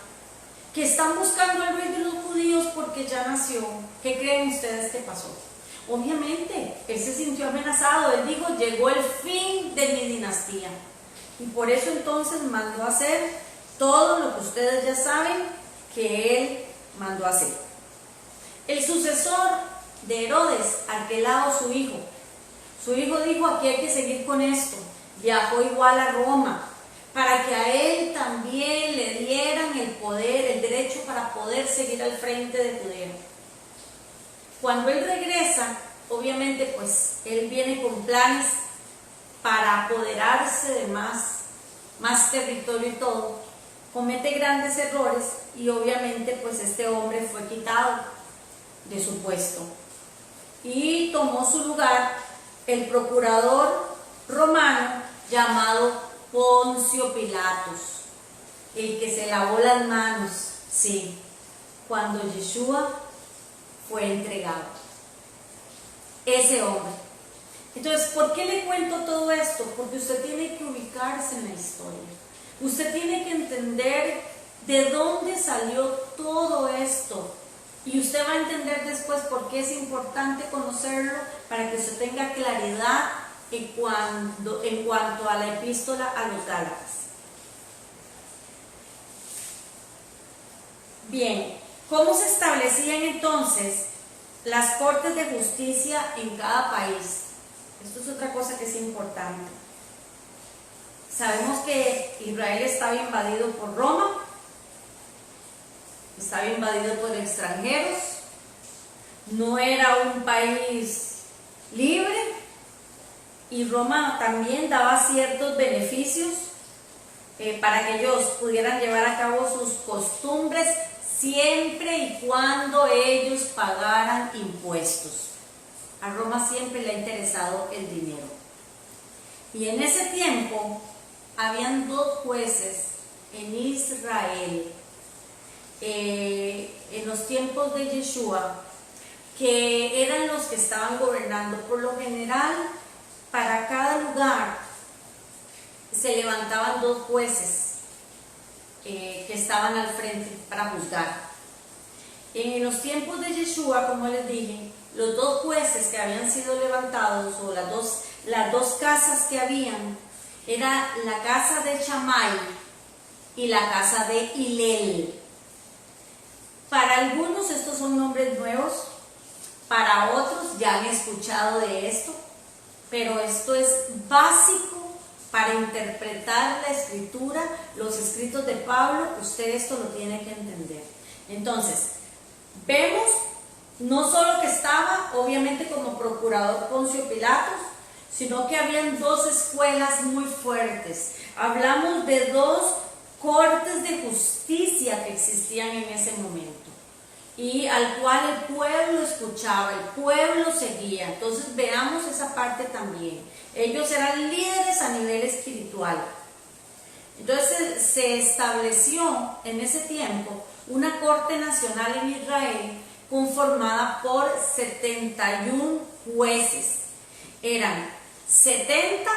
que están buscando al rey de los judíos porque ya nació, ¿qué creen ustedes que pasó? Obviamente, él se sintió amenazado. Él dijo, llegó el fin de mi dinastía. Y por eso entonces mandó a hacer todo lo que ustedes ya saben que él mandó a hacer. El sucesor de Herodes, Arquelao, su hijo dijo, aquí hay que seguir con esto. Viajó igual a Roma, para que a él también le dieran el poder, el derecho para poder seguir al frente de Judea. Cuando él regresa, obviamente pues él viene con planes para apoderarse de más territorio y todo. Comete grandes errores y obviamente pues este hombre fue quitado de su puesto. Y tomó su lugar el procurador romano llamado Poncio Pilatos, el que se lavó las manos, sí, cuando Yeshua fue entregado. Ese hombre. Entonces, ¿por qué le cuento todo esto? Porque usted tiene que ubicarse en la historia. Usted tiene que entender de dónde salió todo esto. Y usted va a entender después por qué es importante conocerlo, para que usted tenga claridad en cuanto a la epístola a los Gálatas. Bien, ¿cómo se establecían entonces las cortes de justicia en cada país? Esto es otra cosa que es importante. Sabemos que Israel estaba invadido por Roma, estaba invadido por extranjeros, no era un país libre, y Roma también daba ciertos beneficios para que ellos pudieran llevar a cabo sus costumbres siempre y cuando ellos pagaran impuestos. A Roma siempre le ha interesado el dinero. Y en ese tiempo habían dos jueces en Israel, en los tiempos de Yeshua, que eran los que estaban gobernando. Por lo general, para cada lugar se levantaban dos jueces que estaban al frente para juzgar. En los tiempos de Yeshua, como les dije, los dos jueces que habían sido levantados, o las dos casas que habían, era la casa de Shammai y la casa de Hillel. Para algunos estos son nombres nuevos, para otros ya han escuchado de esto, pero esto es básico para interpretar la escritura, los escritos de Pablo. Usted esto lo tiene que entender. Entonces, vemos no solo que estaba obviamente como procurador Poncio Pilatos, sino que habían dos escuelas muy fuertes. Hablamos de dos cortes de justicia que existían en ese momento, y al cual el pueblo escuchaba, el pueblo seguía. Entonces veamos esa parte también. Ellos eran líderes a nivel espiritual. Entonces se estableció en ese tiempo una corte nacional en Israel conformada por 71 jueces. Eran 70,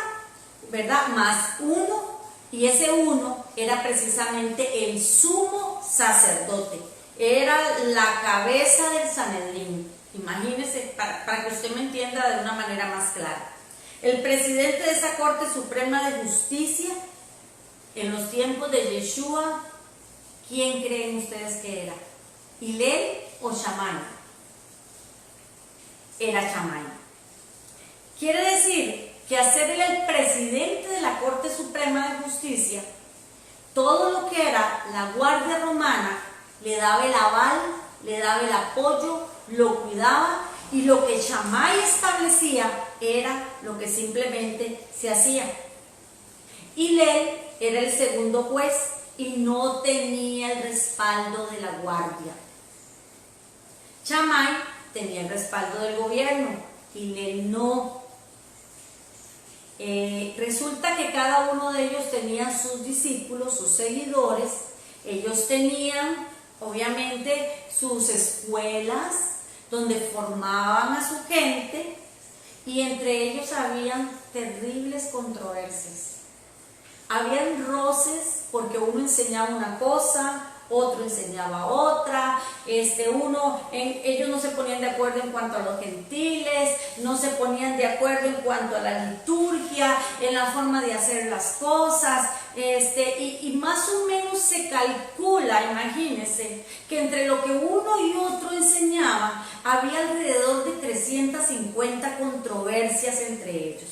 ¿verdad? Más uno, y ese uno era precisamente el sumo sacerdote. Era la cabeza del Sanedrín. Imagínense, para que usted me entienda de una manera más clara. El presidente de esa Corte Suprema de Justicia, en los tiempos de Yeshua, ¿quién creen ustedes que era? ¿Hillel o Shammai? Era Shammai. Quiere decir que al ser él el presidente de la Corte Suprema de Justicia, todo lo que era la Guardia Romana le daba el aval, le daba el apoyo, lo cuidaba, y lo que Shammai establecía era lo que simplemente se hacía. Hillel era el segundo juez y no tenía el respaldo de la guardia. Shammai tenía el respaldo del gobierno, Hillel no. Resulta que cada uno de ellos tenía sus discípulos, sus seguidores. Ellos tenían obviamente sus escuelas donde formaban a su gente, y entre ellos habían terribles controversias. Habían roces porque uno enseñaba una cosa, otro enseñaba otra, ellos no se ponían de acuerdo en cuanto a los gentiles, no se ponían de acuerdo en cuanto a la liturgia, en la forma de hacer las cosas, y más o menos se calcula, imagínense, que entre lo que uno y otro enseñaban, había alrededor de 350 controversias entre ellos.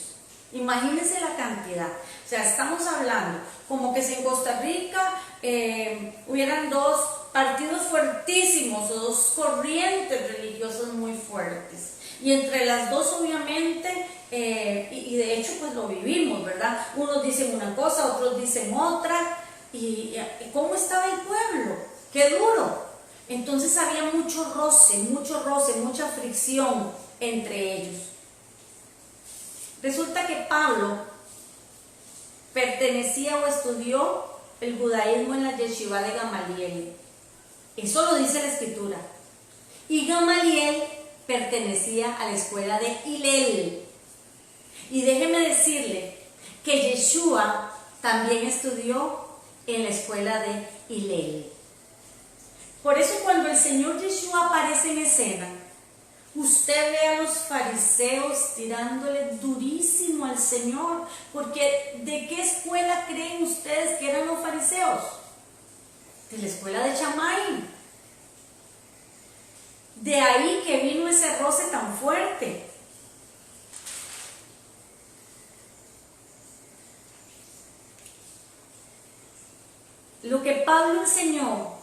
Imagínense la cantidad. O sea, estamos hablando como que si en Costa Rica hubieran dos partidos fuertísimos o dos corrientes religiosas muy fuertes. Y entre las dos, obviamente, y de hecho pues lo vivimos, ¿verdad? Unos dicen una cosa, otros dicen otra. ¿Y cómo estaba el pueblo? ¡Qué duro! Entonces había mucho roce, mucha fricción entre ellos. Resulta que Pablo pertenecía o estudió el judaísmo en la yeshiva de Gamaliel. Eso lo dice la escritura. Y Gamaliel pertenecía a la escuela de Hillel. Y déjeme decirle que Yeshua también estudió en la escuela de Hillel. Por eso cuando el Señor Yeshua aparece en escena, usted ve a los fariseos tirándole durísimo al Señor, porque ¿de qué escuela creen ustedes que eran los fariseos? De la escuela de Shammai. De ahí que vino ese roce tan fuerte. Lo que Pablo enseñó,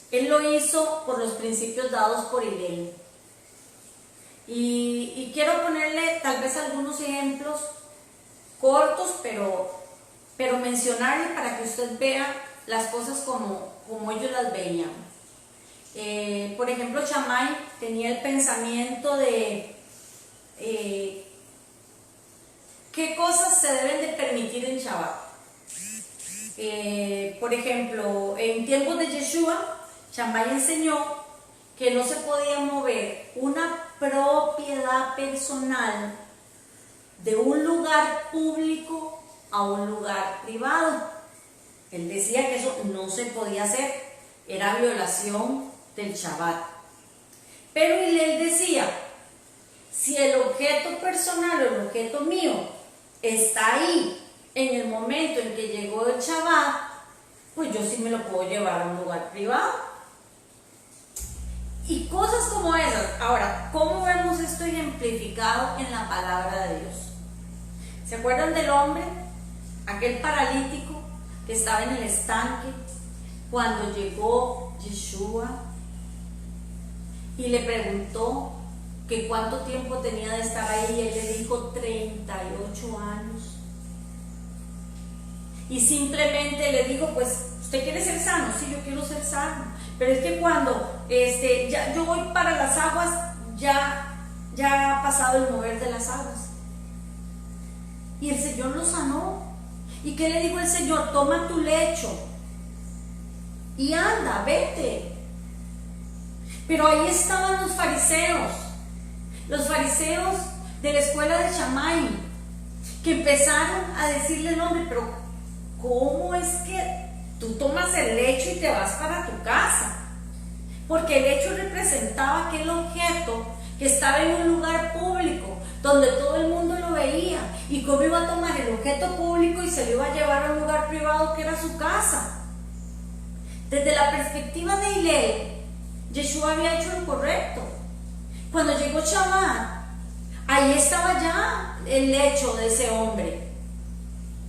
él lo hizo por los principios dados por Hillel. Y quiero ponerle tal vez algunos ejemplos cortos, pero mencionarle para que usted vea las cosas como ellos las veían. Por ejemplo, Shammai tenía el pensamiento de qué cosas se deben de permitir en Shabbat. Por ejemplo, en tiempos de Yeshua, Shammai enseñó que no se podía mover una propiedad personal de un lugar público a un lugar privado. Él decía que eso no se podía hacer, era violación del Shabbat. Pero él decía, si el objeto personal o el objeto mío está ahí en el momento en que llegó el Shabbat, pues yo sí me lo puedo llevar a un lugar privado. Y cosas como esas. Ahora, ¿cómo vemos esto ejemplificado en la palabra de Dios? ¿Se acuerdan del hombre, aquel paralítico que estaba en el estanque cuando llegó Yeshua y le preguntó que cuánto tiempo tenía de estar ahí? Y él le dijo 38 años. Y simplemente le dijo, pues, ¿usted quiere ser sano? Sí, yo quiero ser sano. Pero es que cuando ya yo voy para las aguas, ya ha pasado el mover de las aguas. Y el Señor lo sanó. ¿Y qué le dijo el Señor? Toma tu lecho y anda, vete. Pero ahí estaban los fariseos de la escuela de Shammai, que empezaron a decirle al hombre, pero ¿cómo es que tú tomas el lecho y te vas para tu casa? Porque el lecho representaba aquel objeto que estaba en un lugar público, donde todo el mundo lo veía, y cómo iba a tomar el objeto público y se lo iba a llevar a un lugar privado que era su casa. Desde la perspectiva de Hillel, Yeshua había hecho lo correcto. Cuando llegó Shabbat, ahí estaba ya el lecho de ese hombre.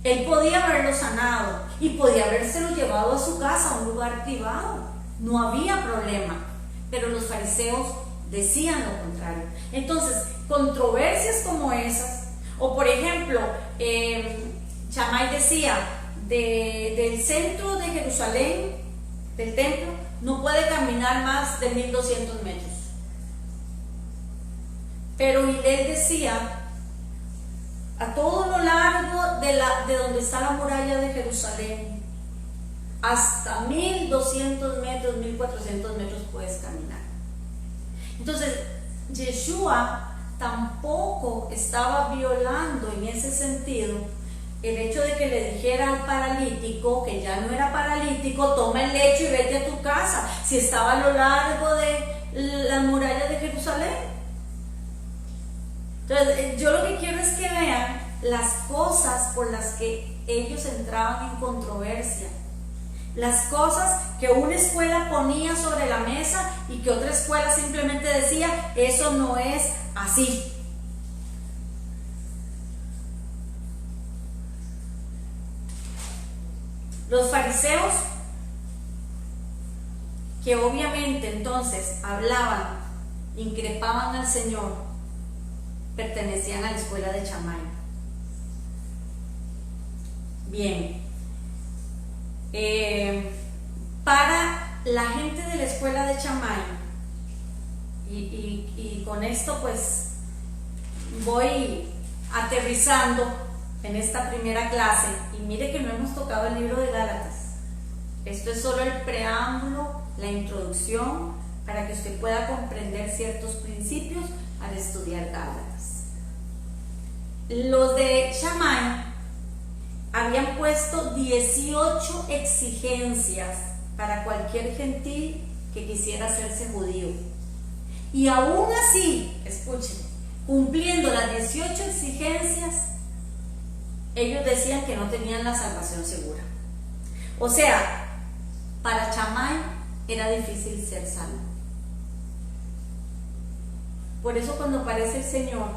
Él podía haberlo sanado y podía habérselo llevado a su casa, a un lugar privado. No había problema. Pero los fariseos decían lo contrario. Entonces, controversias como esas, o por ejemplo, Shammai decía, del centro de Jerusalén, del templo, no puede caminar más de 1200 metros. Pero Hillel decía, a todo lo largo de donde está la muralla de Jerusalén, hasta 1200 metros, 1400 metros puedes caminar. Entonces, Yeshua tampoco estaba violando en ese sentido el hecho de que le dijera al paralítico, que ya no era paralítico, toma el lecho y vete a tu casa, si estaba a lo largo de las murallas de Jerusalén. Entonces, yo lo que quiero es que vean las cosas por las que ellos entraban en controversia, las cosas que una escuela ponía sobre la mesa y que otra escuela simplemente decía, eso no es así. Los fariseos, que obviamente entonces hablaban, increpaban al Señor, pertenecían a la escuela de Shammai. Bien, para la gente de la escuela de Shammai, y con esto pues voy aterrizando en esta primera clase, y mire que no hemos tocado el libro de Gálatas. Esto es solo el preámbulo, la introducción, para que usted pueda comprender ciertos principios al estudiar Gálatas. Los de Shammai habían puesto 18 exigencias para cualquier gentil que quisiera hacerse judío. Y aún así, escuchen, cumpliendo las 18 exigencias, ellos decían que no tenían la salvación segura. O sea, para Shammai era difícil ser salvo. Por eso cuando aparece el Señor,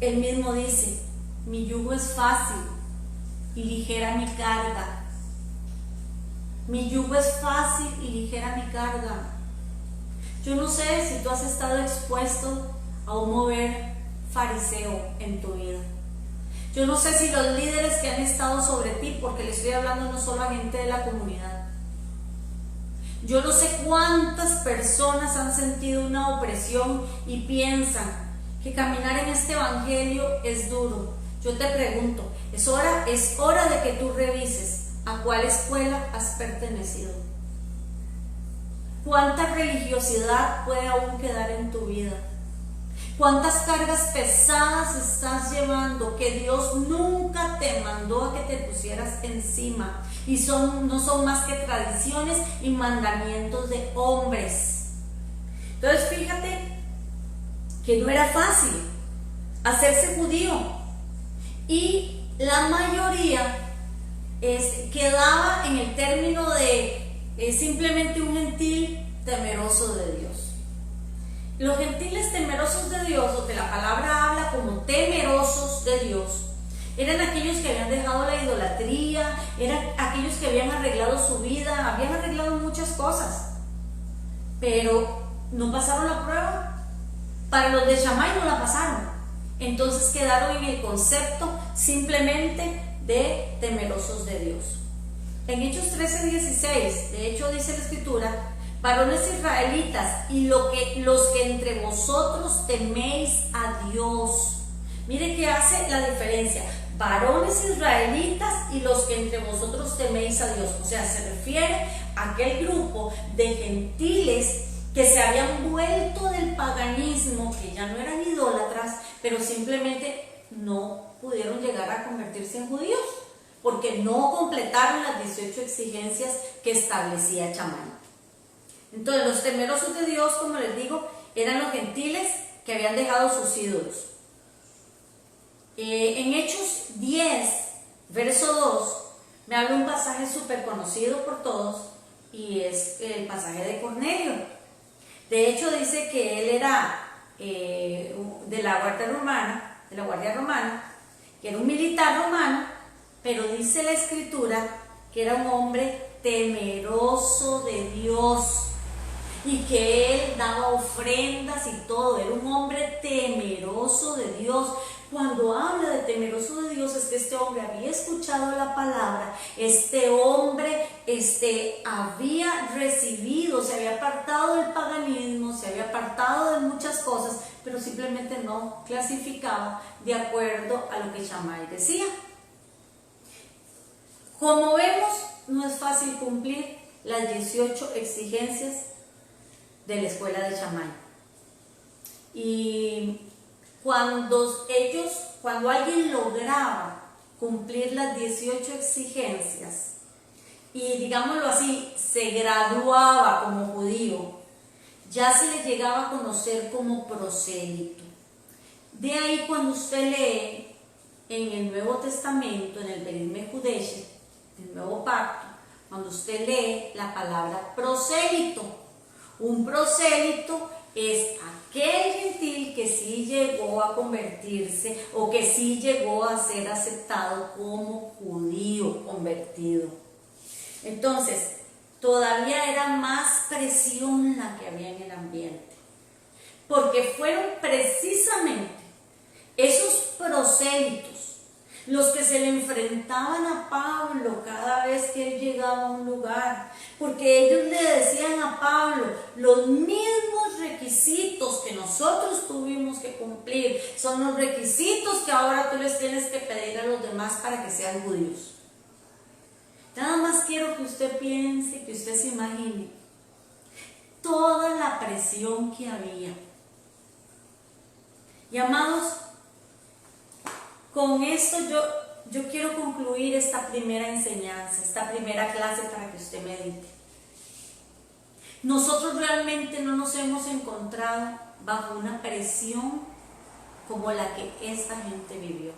Él mismo dice, mi yugo es fácil y ligera mi carga. Mi yugo es fácil y ligera mi carga. Yo no sé si tú has estado expuesto a un mover fariseo en tu vida. Yo no sé si los líderes que han estado sobre ti, porque le estoy hablando no solo a gente de la comunidad. Yo no sé cuántas personas han sentido una opresión y piensan que caminar en este evangelio es duro. Yo te pregunto, es hora de que tú revises a cuál escuela has pertenecido. ¿Cuánta religiosidad puede aún quedar en tu vida? ¿Cuántas cargas pesadas estás llevando que Dios nunca te mandó a que te pusieras encima? Y no son más que tradiciones y mandamientos de hombres. Entonces fíjate que no era fácil hacerse judío. Y la mayoría quedaba en el término de simplemente un gentil temeroso de Dios. Los gentiles temerosos de Dios, o que la palabra habla como temerosos de Dios, eran aquellos que habían dejado la idolatría, eran aquellos que habían arreglado su vida, habían arreglado muchas cosas, pero no pasaron la prueba. Para los de Shammai no la pasaron, entonces quedaron en el concepto simplemente de temerosos de Dios. En Hechos 13:16, de hecho dice la escritura, varones israelitas y los que entre vosotros teméis a Dios. Mire que hace la diferencia, varones israelitas y los que entre vosotros teméis a Dios. O sea, se refiere a aquel grupo de gentiles que se habían vuelto del paganismo, que ya no eran idólatras, pero simplemente no pudieron llegar a convertirse en judíos, porque no completaron las 18 exigencias que establecía Chamán. Entonces los temerosos de Dios, como les digo, eran los gentiles que habían dejado sus ídolos. En Hechos 10, verso 2, me habla un pasaje súper conocido por todos, y es el pasaje de Cornelio. De hecho dice que él era de la guardia romana, que era un militar romano, pero dice la escritura que era un hombre temeroso de Dios y que él daba ofrendas y todo. Era un hombre temeroso de Dios. Cuando habla de temeroso de Dios, es que este hombre había escuchado la palabra, este hombre había recibido, se había apartado del paganismo, se había apartado de muchas cosas, pero simplemente no clasificaba de acuerdo a lo que Shammai decía. Como vemos, no es fácil cumplir las 18 exigencias de la escuela de Shammai. Y cuando alguien lograba cumplir las 18 exigencias y, digámoslo así, se graduaba como judío, ya se le llegaba a conocer como prosélito. De ahí, cuando usted lee en el Nuevo Testamento, en el Berit Mehudesh, el Nuevo Pacto, cuando usted lee la palabra prosélito, un prosélito es aquel gentil que sí llegó a convertirse o que sí llegó a ser aceptado como judío convertido. Entonces, todavía era más presión la que había en el ambiente, porque fueron precisamente esos prosélitos los que se le enfrentaban a Pablo cada vez que él llegaba a un lugar, porque ellos le decían a Pablo: los mismos requisitos que nosotros tuvimos que cumplir son los requisitos que ahora tú les tienes que pedir a los demás para que sean judíos. Nada más quiero que usted piense, que usted se imagine toda la presión que había. Y amados, con esto yo quiero concluir esta primera enseñanza, esta primera clase, para que usted medite. Nosotros realmente no nos hemos encontrado bajo una presión como la que esta gente vivió.